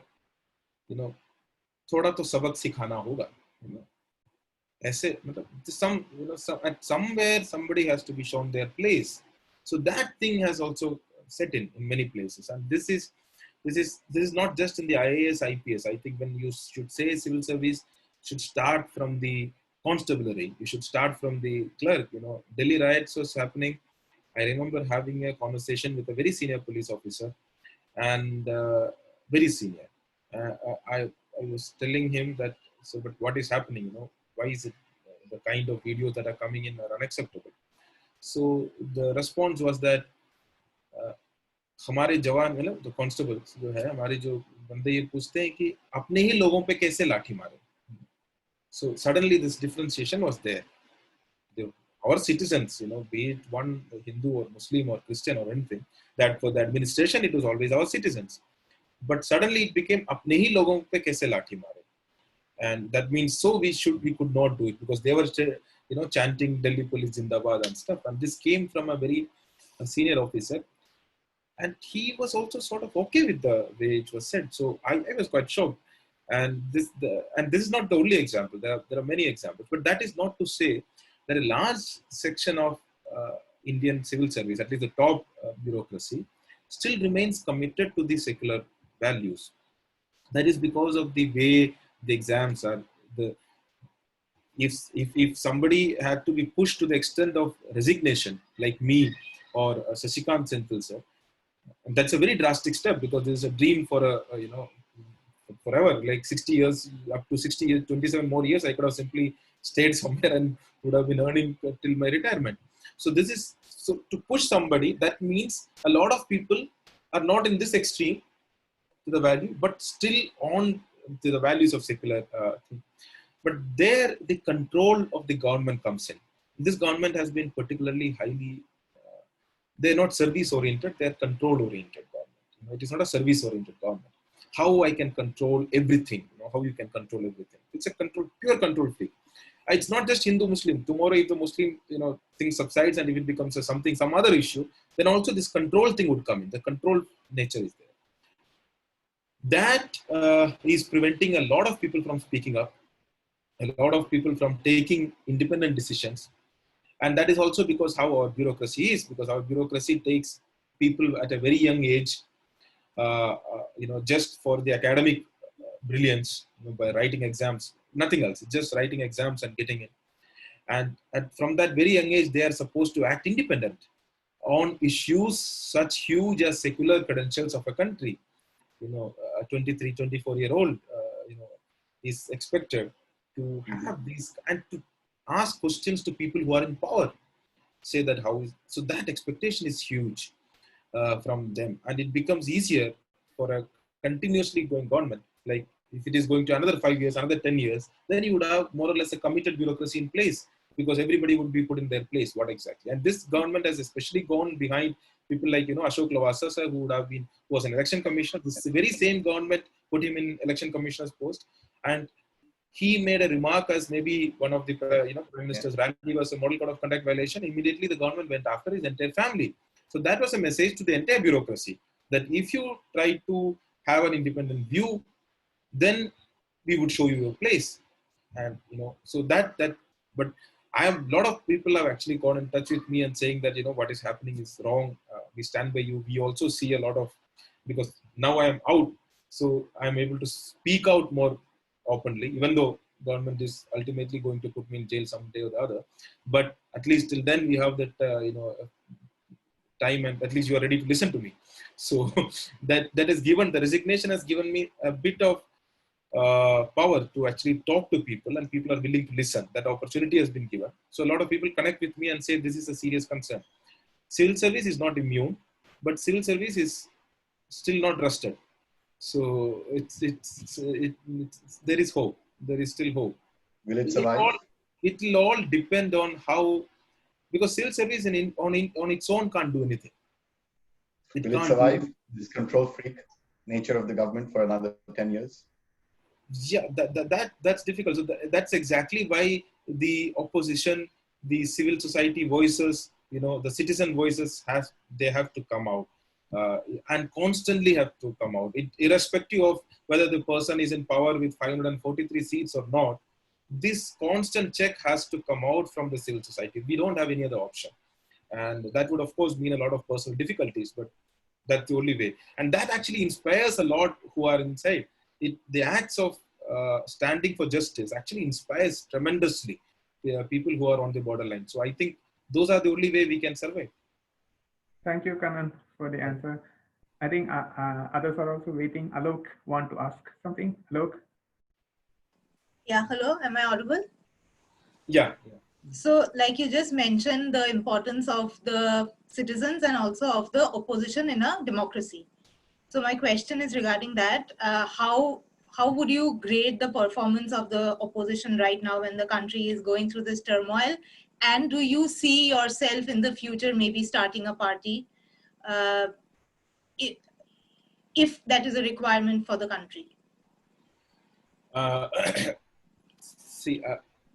thoda to sabak sikhana hoga, somewhere somebody has to be shown their place. So that thing has also set in many places. And this is not just in the IAS, IPS. I think when you should say civil service, should start from the constabulary. You should start from the clerk. Delhi riots was happening. I remember having a conversation with a very senior police officer, and very senior. I was telling him that, so, but what is happening? why is it the kind of videos that are coming in are unacceptable. So the response was that हमारे जवान मतलब the constables जो है हमारे जो बंदे ये पूछते हैं कि अपने ही लोगों पे कैसे लाठी मारे. So suddenly this differentiation was there. Our citizens, be it one Hindu or Muslim or Christian or anything, that for the administration it was always our citizens. But suddenly it became अपने ही लोगों पे कैसे लाठी मारे. And that means so we could not do it because they were chanting Delhi police Zindabad and stuff. And this came from a very senior officer. And he was also sort of okay with the way it was said. So I was quite shocked. And this is not the only example. There are many examples. But that is not to say that a large section of Indian civil service, at least the top bureaucracy, still remains committed to the secular values. That is because of the way the exams are. If somebody had to be pushed to the extent of resignation, like me or Sashikant Senthil sir, that's a very drastic step because there's a dream for forever, like 60 years, up to 60 years, 27 more years, I could have simply stayed somewhere and would have been earning till my retirement. So to push somebody, that means a lot of people are not in this extreme to the value, but still on to the values of secular thing. But there, the control of the government comes in. This government has been particularly highly they're not service-oriented, they're control-oriented government. It is not a service-oriented government. How I can control everything, how you can control everything. It's a pure control freak. It's not just Hindu-Muslim. Tomorrow, if the Muslim, thing subsides and if it becomes some other issue, then also this control thing would come in. The control nature is there. That is preventing a lot of people from speaking up, a lot of people from taking independent decisions. And that is also because how our bureaucracy is, because our bureaucracy takes people at a very young age, just for the academic brilliance, by writing exams, nothing else, just writing exams and getting in. And from that very young age, they are supposed to act independent on issues such huge as secular credentials of a country. A 23, 24-year-old, is expected to have these and to ask questions to people who are in power. Say that so that expectation is huge from them, and it becomes easier for a continuously going government. Like if it is going to another 5 years, another 10 years, then you would have more or less a committed bureaucracy in place because everybody would be put in their place. What exactly? And this government has especially gone behind people like Ashok Lavasa sir, who was an election commissioner. This very same government put him in election commissioner's post, and he made a remark as maybe one of the Prime Minister's rally was a model code of conduct violation. Immediately the government went after his entire family. So that was a message to the entire bureaucracy that if you try to have an independent view, then we would show you your place. And so but a lot of people have actually gone in touch with me and saying that what is happening is wrong. We stand by you. We also see a lot of, because now I am out, so I am able to speak out more openly, even though government is ultimately going to put me in jail someday or the other. But at least till then we have that time, and at least you are ready to listen to me. So that is given, the resignation has given me a bit of power to actually talk to people, and people are willing to listen. That opportunity has been given. So a lot of people connect with me and say this is a serious concern. Civil service is not immune, but civil service is still not rusted. So there is hope. There is still hope. Will it survive? It will all depend on how, because civil service on its own can't do anything. Will it survive this control freak nature of the government for another 10 years? Yeah, that's difficult. So that's exactly why the opposition, the civil society voices, the citizen voices have to come out. And constantly have to come out, irrespective of whether the person is in power with 543 seats or not. This constant check has to come out from the civil society. We don't have any other option. And that would, of course, mean a lot of personal difficulties, but that's the only way. And that actually inspires a lot who are inside. The acts of standing for justice actually inspires tremendously people who are on the borderline. So I think those are the only way we can survive. Thank you, Kannan, for the answer. I think others are also waiting. Alok want to ask something. Alok? Yeah, hello. Am I audible? Yeah. So, like you just mentioned, the importance of the citizens and also of the opposition in a democracy. So my question is regarding that. How would you grade the performance of the opposition right now when the country is going through this turmoil? And do you see yourself in the future maybe starting a party, uh, if that is a requirement for the country? Uh, see,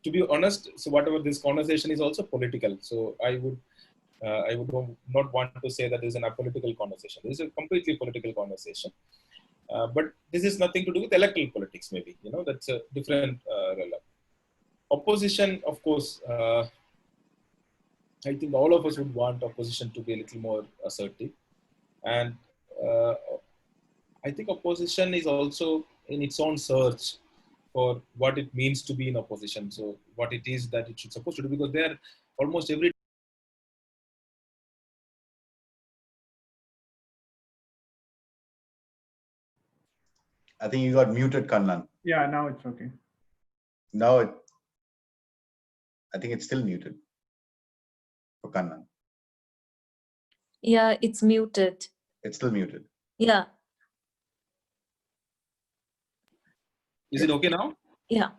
to be honest, so whatever this conversation is also political. So I would not want to say that this is an apolitical conversation. This is a completely political conversation. But this is nothing to do with electoral politics, maybe. That's a different realm. Opposition, of course, I think all of us would want opposition to be a little more assertive. And I think opposition is also in its own search for what it means to be in opposition. So what it is that it should supposed to do, because they are almost every I think you got muted, Kannan. Yeah, now it's okay. Now I think it's still muted for Kannan. Yeah, it's muted. It's still muted. Yeah. Is it okay now? Yeah.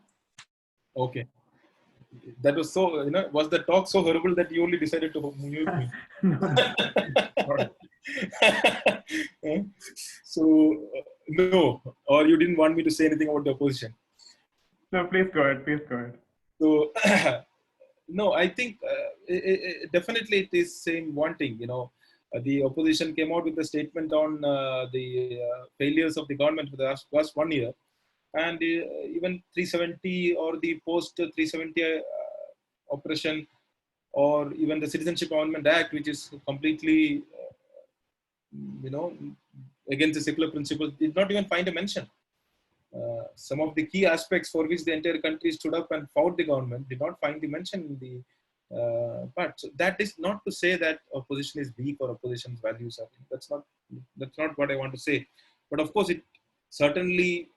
Okay. That was so, was the talk so horrible that you only decided to mute me? So, no, or you didn't want me to say anything about the opposition? No, please go ahead. Please go ahead. So, no, I think definitely it is saying one thing. The opposition came out with a statement on the failures of the government for the last 1 year. And even 370 or the post 370 operation, or even the Citizenship Amendment Act, which is completely, against the secular principles, did not even find a mention. Some of the key aspects for which the entire country stood up and fought the government did not find the mention in the part. So that is not to say that opposition is weak or opposition's values are weak. That's not what I want to say. But of course, it certainly,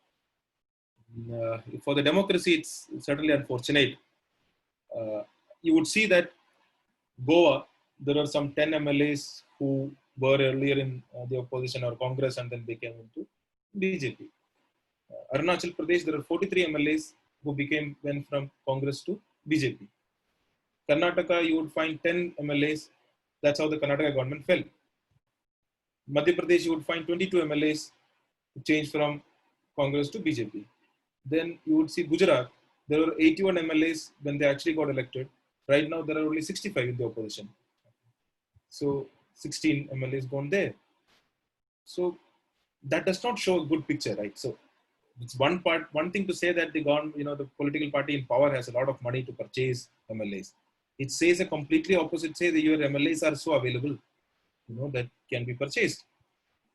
for the democracy, it's certainly unfortunate. You would see that Goa, there are some 10 MLAs who were earlier in the opposition or Congress, and then they came into BJP. Arunachal Pradesh, there are 43 MLAs who went from Congress to BJP. Karnataka, you would find 10 MLAs. That's how the Karnataka government fell. Madhya Pradesh, you would find 22 MLAs who changed from Congress to BJP. Then you would see Gujarat, there were 81 MLAs when they actually got elected. Right now, there are only 65 in the opposition. So 16 MLAs gone there. So that does not show a good picture, right? So it's one thing to say that the government, the political party in power has a lot of money to purchase MLAs. It says a completely opposite, say that your MLAs are so available, that can be purchased.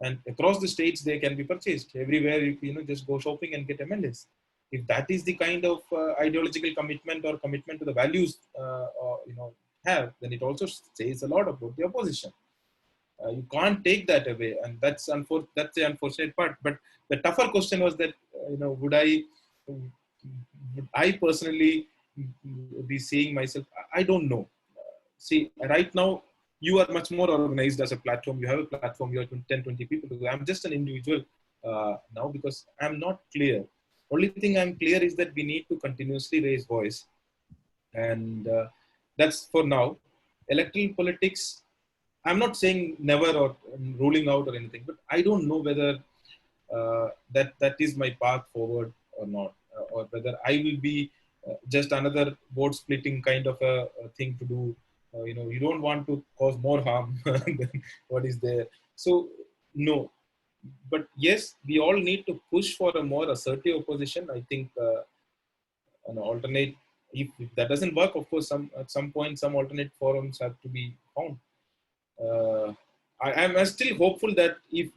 And across the states, they can be purchased. Everywhere, you just go shopping and get MLAs. If that is the kind of ideological commitment or commitment to the values, have, then it also says a lot about the opposition. You can't take that away, and that's the unfortunate part. But the tougher question was that, would I personally be seeing myself? I don't know. See, right now, you are much more organized as a platform. You have a platform. You are 10, 20 people. I'm just an individual now, because I'm not clear. Only thing I'm clear is that we need to continuously raise voice. And that's for now. Electoral politics, I'm not saying never or ruling out or anything, but I don't know whether that is my path forward or not, or whether I will be just another vote splitting kind of a thing to do. You don't want to cause more harm than what is there. So, no. But yes, we all need to push for a more assertive opposition. I think an alternate, if that doesn't work, of course, at some point, some alternate forums have to be found. I'm still hopeful that if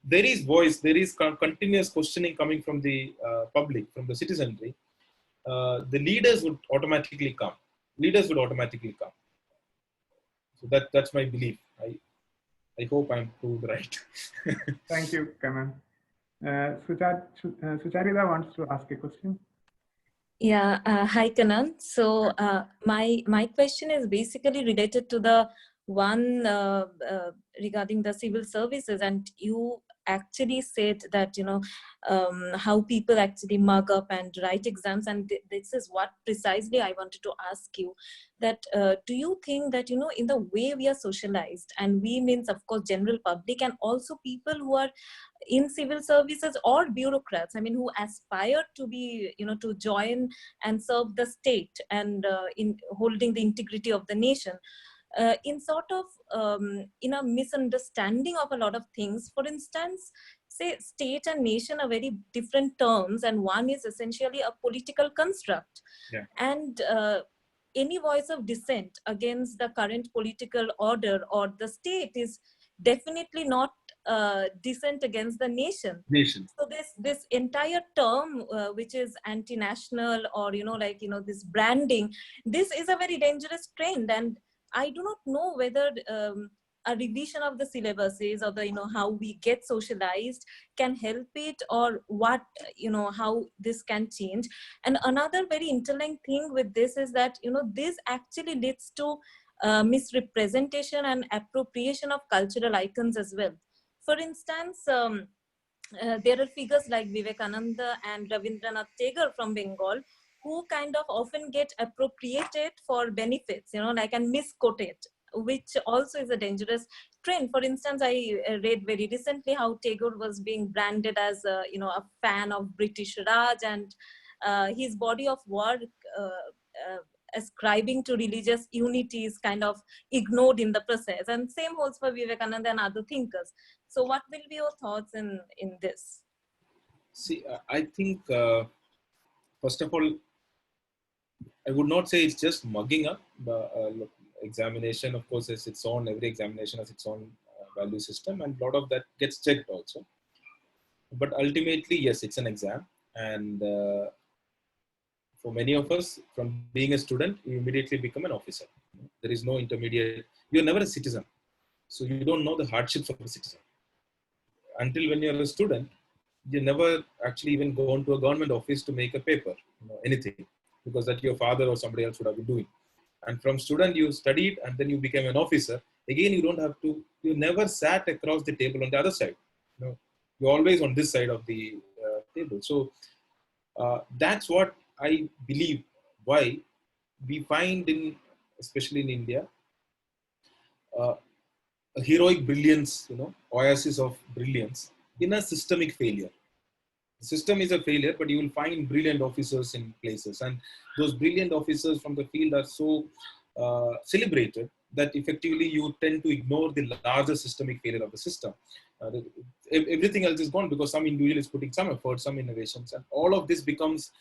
there is voice, there is continuous questioning coming from the public, from the citizenry, the leaders would automatically come. So that's my belief. I hope I'm proved right. Thank you, Kannan. Sucharita wants to ask a question. Yeah, hi Kannan. So my question is basically related to the one regarding the civil services, and you actually said that how people actually mug up and write exams, and this is what precisely I wanted to ask you. That do you think that in the way we are socialized, and we means of course general public and also people who are in civil services or bureaucrats, I mean, who aspire to be to join and serve the state and in holding the integrity of the nation, in sort of in a misunderstanding of a lot of things. For instance, say state and nation are very different terms, and one is essentially a political construct. Yeah. And any voice of dissent against the current political order or the state is definitely not dissent against the nation. So this entire term, which is anti-national, or this branding, this is a very dangerous trend, and I do not know whether a revision of the syllabuses or the how we get socialized can help it, or what how this can change. And another very interlinked thing with this is that this actually leads to misrepresentation and appropriation of cultural icons as well. For instance, there are figures like Vivekananda and Ravindranath Tagore from Bengal, who kind of often get appropriated for benefits, and misquoted, which also is a dangerous trend. For instance, I read very recently how Tagore was being branded as a fan of British Raj, and his body of work ascribing to religious unity is kind of ignored in the process. And same holds for Vivekananda and other thinkers. So what will be your thoughts in this? See, I think, first of all, I would not say it's just mugging up. Look, examination, of course, has its own, every examination has its own value system, and a lot of that gets checked also. But ultimately, yes, it's an exam. And for many of us, from being a student, you immediately become an officer. There is no intermediate. You're never a citizen. So you don't know the hardships of a citizen. Until when you're a student, you never actually even go into a government office to make a paper, anything, because that your father or somebody else would have been doing. And from student, you studied and then you became an officer. Again, you don't have to, you never sat across the table on the other side. You're always on this side of the table. So that's what I believe why we find especially in India, a heroic brilliance, oasis of brilliance in a systemic failure. The system is a failure, but you will find brilliant officers in places. And those brilliant officers from the field are so celebrated that effectively you tend to ignore the larger systemic failure of the system. Everything else is gone because some individual is putting some effort, some innovations, and all of this becomes,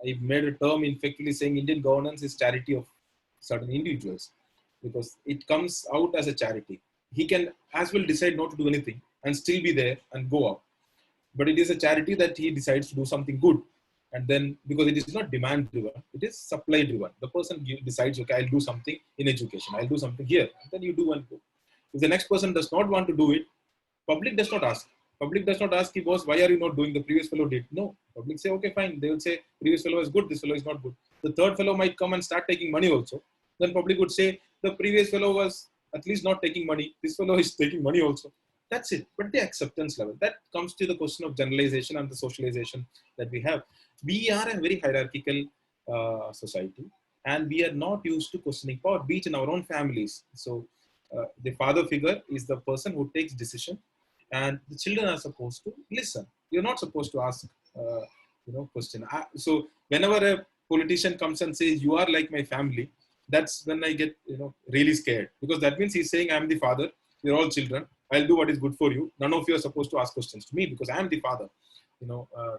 I've made a term effectively saying Indian governance is charity of certain individuals, because it comes out as a charity. He can as well decide not to do anything and still be there and go up. But it is a charity that he decides to do something good. And then, because it is not demand driven, it is supply driven. The person decides, okay, I'll do something in education, I'll do something here. And then you do and go. If the next person does not want to do it, public does not ask. Public does not ask, boss, why are you not doing? The previous fellow did. No. Public say, okay, fine. They will say, previous fellow is good, this fellow is not good. The third fellow might come and start taking money also. Then public would say, the previous fellow was at least not taking money. This fellow is taking money also. That's it. But the acceptance level, that comes to the question of generalization and the socialization that we have. We are a very hierarchical society, and we are not used to questioning power, be it in our own families. So the father figure is the person who takes decision, and the children are supposed to listen. You're not supposed to ask, question. So whenever a politician comes and says, you are like my family, that's when I get, really scared, because that means he's saying, I'm the father, we're all children, I'll do what is good for you. None of you are supposed to ask questions to me because I am the father,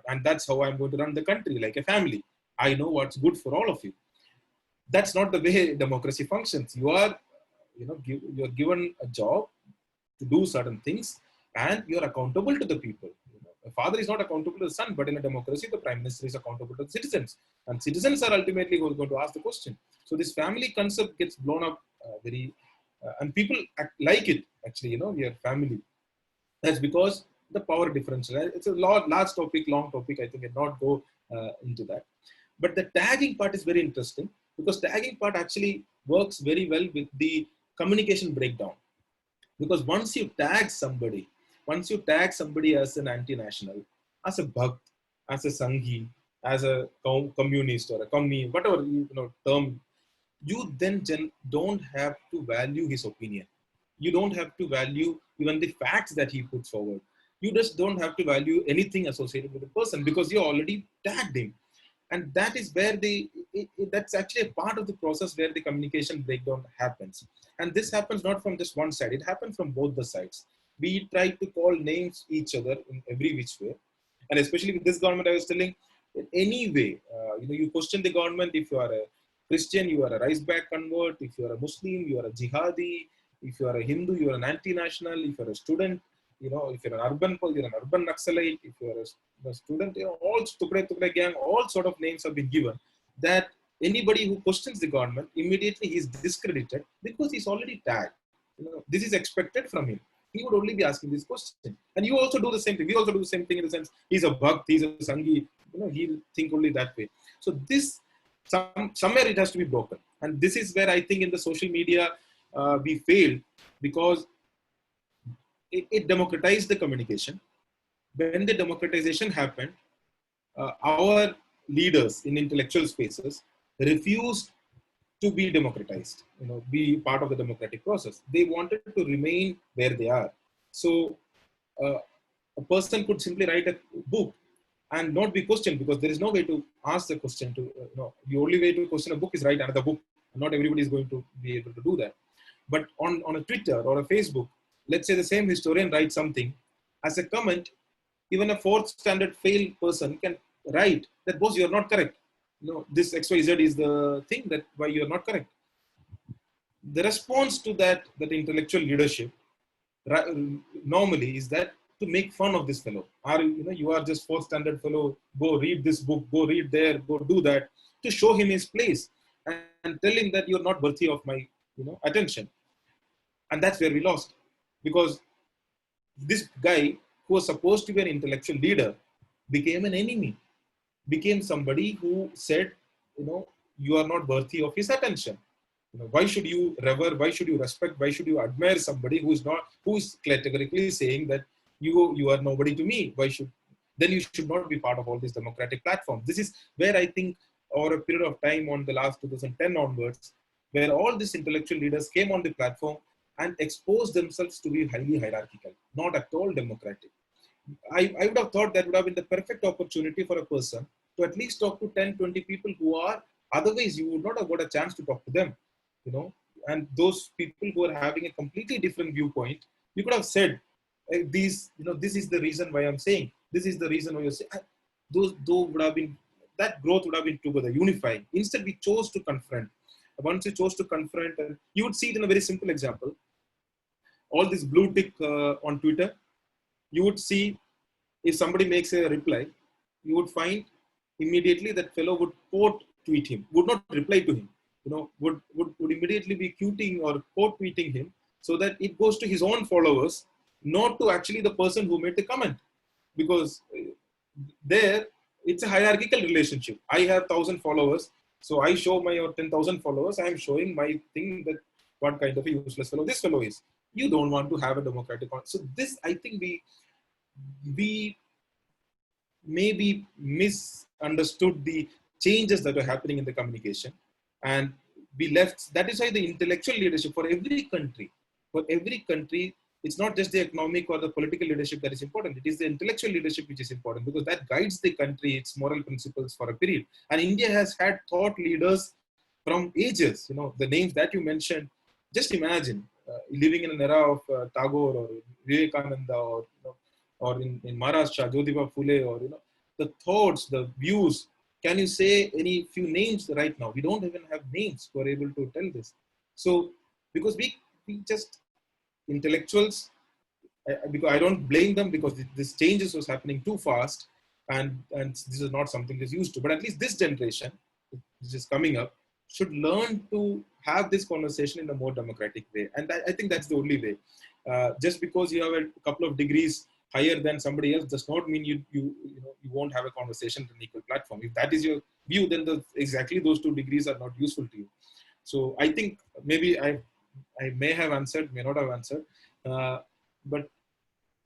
and that's how I'm going to run the country, like a family. I know what's good for all of you. That's not the way democracy functions. You are, you're given a job to do certain things, and you're accountable to the people. A father is not accountable to the son, but in a democracy, the prime minister is accountable to the citizens, and citizens are ultimately going to ask the question. So this family concept gets blown up and people like it, actually, we are family. That's because the power differential. It's a large topic, long topic. I think I'll not go into that. But the tagging part is very interesting, because tagging part actually works very well with the communication breakdown. Because once you tag somebody as an anti-national, as a bhakt, as a sanghi, as a communist or a commie, whatever term, you then don't have to value his opinion. You don't have to value even the facts that he puts forward. You just don't have to value anything associated with the person, because you already tagged him. And that is where that's actually a part of the process where the communication breakdown happens. And this happens not from just one side, it happens from both the sides. We try to call names each other in every which way. And especially with this government, I was telling, in any way, you question the government. If you are a Christian, you are a rice bag convert. If you are a Muslim, you are a jihadi. If you are a Hindu, you are an anti-national. If you are a student, if you're an urban Naxalite. If you are a student, all Tukre gang, all sort of names have been given, that anybody who questions the government, immediately he's discredited because he's already tagged. This is expected from him. He would only be asking this question. And you also do the same thing. We also do the same thing in the sense, he's a bhakt, he's a sanghi, he'll think only that way. So this, somewhere it has to be broken. And this is where I think in the social media, we failed, because it democratized the communication. When the democratization happened, our leaders in intellectual spaces refused to be democratized, be part of the democratic process. They wanted to remain where they are. So a person could simply write a book and not be questioned, because there is no way to ask the question. The only way to question a book is write another book. Not everybody is going to be able to do that. But on a Twitter or a Facebook, let's say the same historian writes something, as a comment, even a 4th standard fail person can write that, boss, you are not correct. This XYZ is the thing that why you are not correct. The response to that intellectual leadership normally is that to make fun of this fellow. You are just 4th standard fellow, go read this book, go read there, go do that, to show him his place and tell him that you're not worthy of my attention. And that's where we lost, because this guy who was supposed to be an intellectual leader became an enemy, became somebody who said, you are not worthy of his attention. Why should you revere, why should you respect, why should you admire somebody who is categorically saying that you are nobody to me? Then you should not be part of all this democratic platform. This is where I think, over a period of time on the last 2010 onwards, where all these intellectual leaders came on the platform and exposed themselves to be highly hierarchical, not at all democratic. I would have thought that would have been the perfect opportunity for a person to at least talk to 10, 20 people who are, otherwise you would not have got a chance to talk to them, and those people who are having a completely different viewpoint, you could have said, this is the reason why I'm saying, this is the reason why you're saying, those would have been, that growth would have been together, unifying. Instead, we chose to confront. Once you chose to confront, and you would see it in a very simple example. All this blue tick on Twitter, you would see, if somebody makes a reply, you would find immediately that fellow would quote tweet him, would not reply to him, would immediately be quoting or quote tweeting him, so that it goes to his own followers, not to actually the person who made the comment. Because there, it's a hierarchical relationship. I have 1,000 followers, so I show my 10,000 followers, I am showing my thing, that what kind of a useless fellow this fellow is. You don't want to have a democratic. So this, I think we maybe misunderstood the changes that are happening in the communication, and we left. That is why the intellectual leadership for every country, it's not just the economic or the political leadership that is important. It is the intellectual leadership which is important, because that guides the country, its moral principles for a period. And India has had thought leaders from ages. The names that you mentioned, just imagine living in an era of Tagore or Vivekananda or in Maharashtra, Jyotiba Phule, or the thoughts, the views. Can you say any few names right now? We don't even have names who are able to tell this. So because we just intellectuals, because I don't blame them, because this changes was happening too fast, and this is not something that's used to. But at least this generation, which is coming up, should learn to have this conversation in a more democratic way. And I think that's the only way. Just because you have a couple of degrees higher than somebody else does not mean you won't have a conversation on an equal platform. If that is your view, then exactly those 2 degrees are not useful to you. So I think maybe I may have answered, may not have answered, but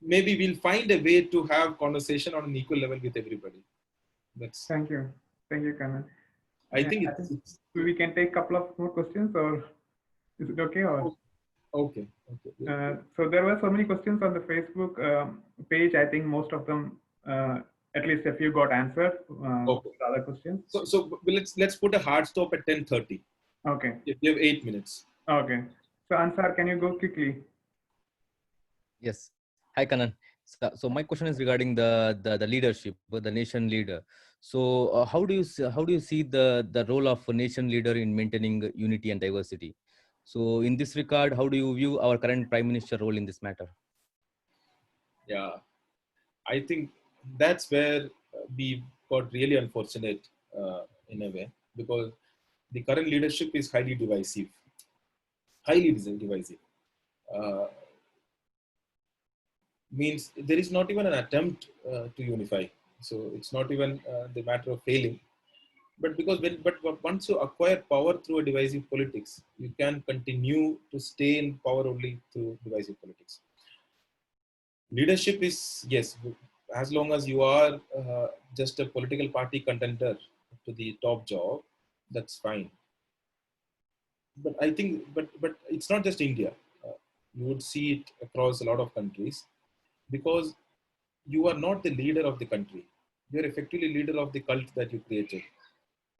maybe we'll find a way to have conversation on an equal level with everybody. That's. Thank you, Kannan. I think we can take a couple of more questions, or is it okay? Or okay. So there were so many questions on the Facebook page. I think most of them, at least a few, got answered. Okay. The other questions. So let's put a hard stop at 10:30. Okay. If you have 8 minutes. Okay. So Ansar, can you go quickly? Yes. Hi, Kannan. So my question is regarding the leadership, the nation leader. So how do you see the role of a nation leader in maintaining unity and diversity? So in this regard, how do you view our current Prime Minister role in this matter? Yeah, I think that's where we got really unfortunate in a way, because the current leadership is highly divisive. Means there is not even an attempt to unify. So it's not even the matter of failing. But once you acquire power through a divisive politics, you can continue to stay in power only through divisive politics. Leadership is, yes, as long as you are just a political party contender to the top job, that's fine. But I think, but it's not just India. You would see it across a lot of countries, because you are not the leader of the country. You're effectively leader of the cult that you created.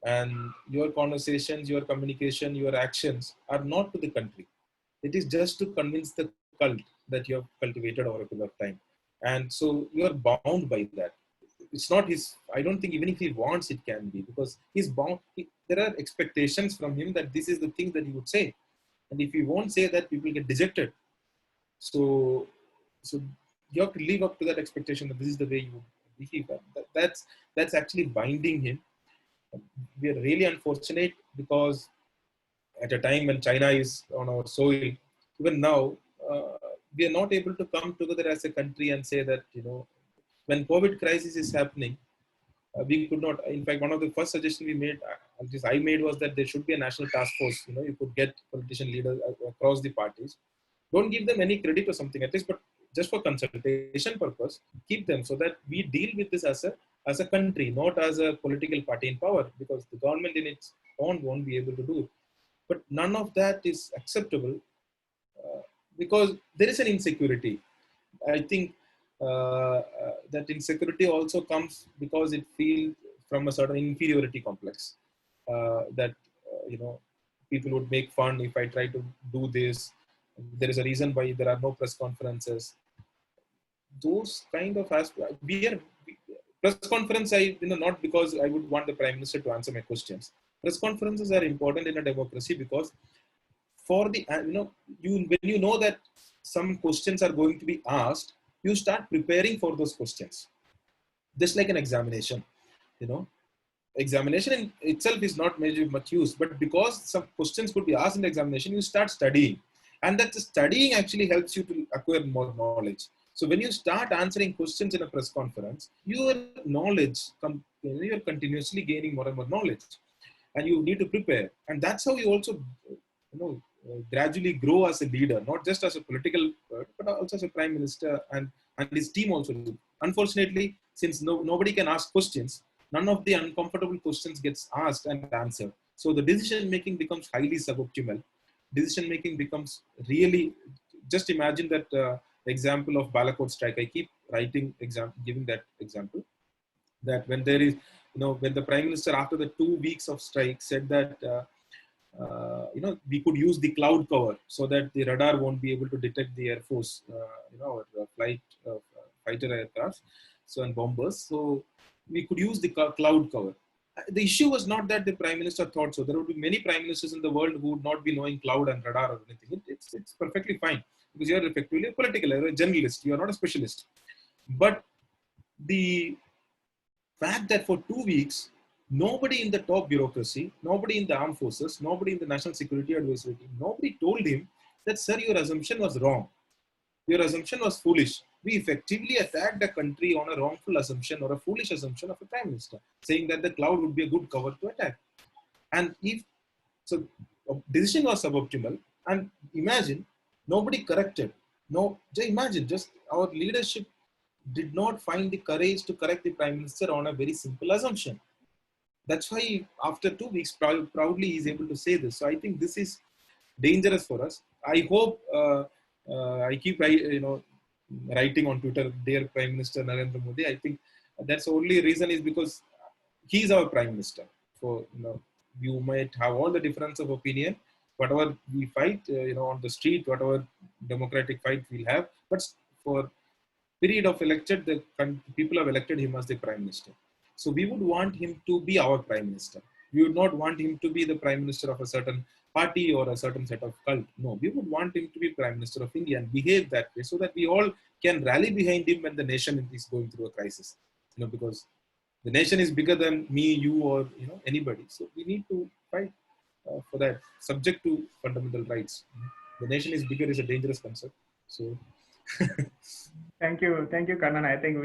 And your conversations, your communication, your actions are not to the country. It is just to convince the cult that you have cultivated over a period of time. And so you are bound by that. It's not his, I don't think even if he wants, it can be, because he's bound. There are expectations from him that this is the thing that he would say. And if he won't say that, people get dejected. So you have to live up to that expectation that this is the way you behave. That's actually binding him. We are really unfortunate, because at a time when China is on our soil, even now, we are not able to come together as a country and say that, when COVID crisis is happening, we could not. In fact, one of the first suggestions I made was that there should be a national task force. You could get politician leaders across the parties. Don't give them any credit or something, at least, but just for consultation purpose, keep them so that we deal with this as a country, not as a political party in power, because the government in its own won't be able to do it. But none of that is acceptable, because there is an insecurity. I think that insecurity also comes because it feels from a certain inferiority complex, that people would make fun if I try to do this. There is a reason why there are no press conferences. Those kind of aspects. Press conference, not because I would want the Prime Minister to answer my questions. Press conferences are important in a democracy, because for the, when you know that some questions are going to be asked, you start preparing for those questions. Just like an examination, examination in itself is not much use, but because some questions could be asked in the examination, you start studying. And that studying actually helps you to acquire more knowledge. So when you start answering questions in a press conference, your knowledge, you're continuously gaining more and more knowledge, and you need to prepare. And that's how you also, gradually grow as a leader, not just as a political, but also as a prime minister and his team also. Unfortunately, since nobody can ask questions, none of the uncomfortable questions gets asked and answered. So the decision making becomes highly suboptimal. Decision making becomes really, just imagine that example of Balakot strike. I keep giving that example, that when there is, when the Prime Minister after the 2 weeks of strike said that, we could use the cloud cover so that the radar won't be able to detect the Air Force, our fighter aircraft, and bombers. So we could use the cloud cover. The issue was not that the Prime Minister thought so. There would be many Prime Ministers in the world who would not be knowing cloud and radar or anything. It's perfectly fine, because you're effectively a political, you're a generalist, you're not a specialist. But the fact that for 2 weeks, nobody in the top bureaucracy, nobody in the armed forces, nobody in the national security advisory team, nobody told him that, sir, your assumption was wrong. Your assumption was foolish. we effectively attacked the country on a wrongful assumption or a foolish assumption of a prime minister, saying that the cloud would be a good cover to attack. And if so, a decision was suboptimal, and imagine nobody corrected. No, just imagine, just our leadership did not find the courage to correct the prime minister on a very simple assumption. That's why after 2 weeks, proudly he is able to say this. So I think this is dangerous for us. I hope I keep writing on Twitter, dear Prime Minister Narendra Modi. I think that's the only reason is because he's our Prime Minister. So you might have all the difference of opinion, whatever we fight, on the street, whatever democratic fight we'll have, but for period of elected, the people have elected him as the Prime Minister. So we would want him to be our Prime Minister. We would not want him to be the Prime Minister of a certain party or a certain set of cult. No, we would want him to be Prime Minister of India and behave that way so that we all can rally behind him when the nation is going through a crisis. Because the nation is bigger than me, you, or anybody. So we need to fight for that, subject to fundamental rights. The nation is bigger is a dangerous concept. So. Thank you, Kannan. I think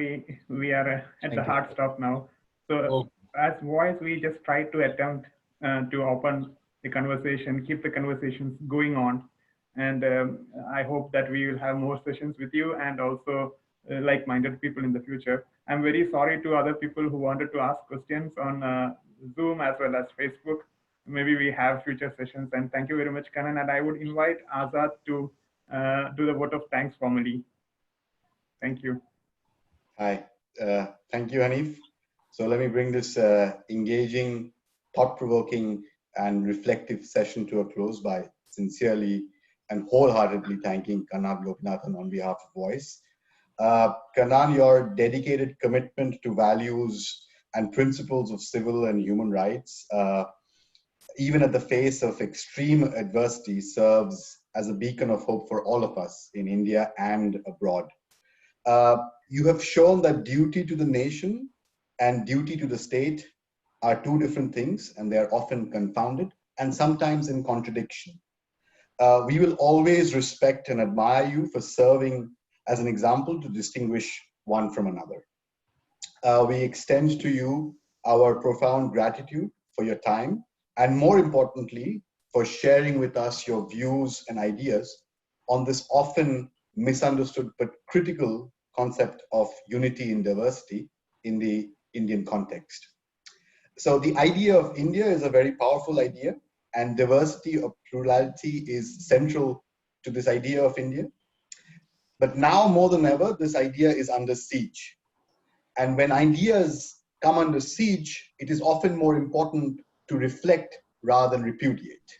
we are at the hard stop now. So as voice, we just try to attempt to open the conversation, keep the conversations going on, and I hope that we will have more sessions with you and also like-minded people in the future. I'm very sorry to other people who wanted to ask questions on Zoom as well as Facebook. Maybe we have future sessions, and thank you very much, Kannan. And I would invite Azad to do the vote of thanks formally. Thank you. Hi, thank you, Hanif. So let me bring this engaging, thought-provoking, and reflective session to a close by sincerely and wholeheartedly thanking Kannan Gopinathan on behalf of Voice. Kannan, your dedicated commitment to values and principles of civil and human rights, even at the face of extreme adversity, serves as a beacon of hope for all of us in India and abroad. You have shown that duty to the nation and duty to the state are two different things, and they are often confounded and sometimes in contradiction. We will always respect and admire you for serving as an example to distinguish one from another. We extend to you our profound gratitude for your time, and more importantly, for sharing with us your views and ideas on this often misunderstood but critical concept of unity in diversity in the Indian context. So the idea of India is a very powerful idea, and diversity or plurality is central to this idea of India. But now more than ever, this idea is under siege. And when ideas come under siege, it is often more important to reflect rather than repudiate.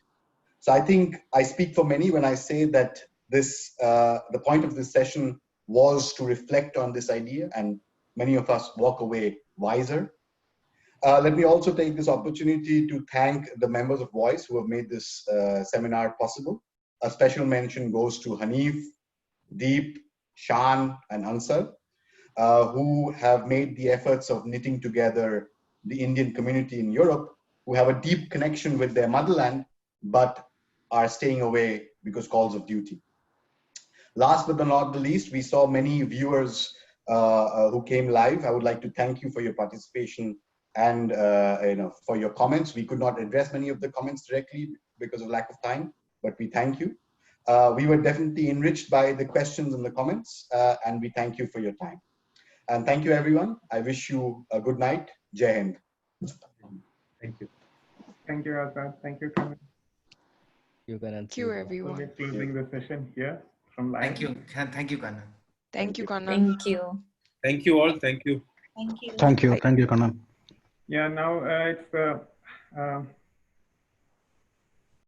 So I think I speak for many when I say that this, the point of this session was to reflect on this idea, and many of us walk away wiser. Let me also take this opportunity to thank the members of Voice who have made this seminar possible. A special mention goes to Hanif, Deep, Shan, and Ansar, who have made the efforts of knitting together the Indian community in Europe, who have a deep connection with their motherland, but are staying away because calls of duty. Last but not the least, we saw many viewers who came live. I would like to thank you for your participation and for your comments. We could not address many of the comments directly because of lack of time, but we thank you. We were definitely enriched by the questions and the comments, and we thank you for your time. And thank you, everyone. I wish you a good night. Jai Hind. Thank you. Thank you, Azad. Thank you, Kannan. Thank you, everyone. We're closing the session here from live. Thank you. Thank you, Kannan. Thank you, Kannan. Thank you. Thank you all. Thank you. Thank you. Thank you. Thank you, Kannan. Yeah, now it's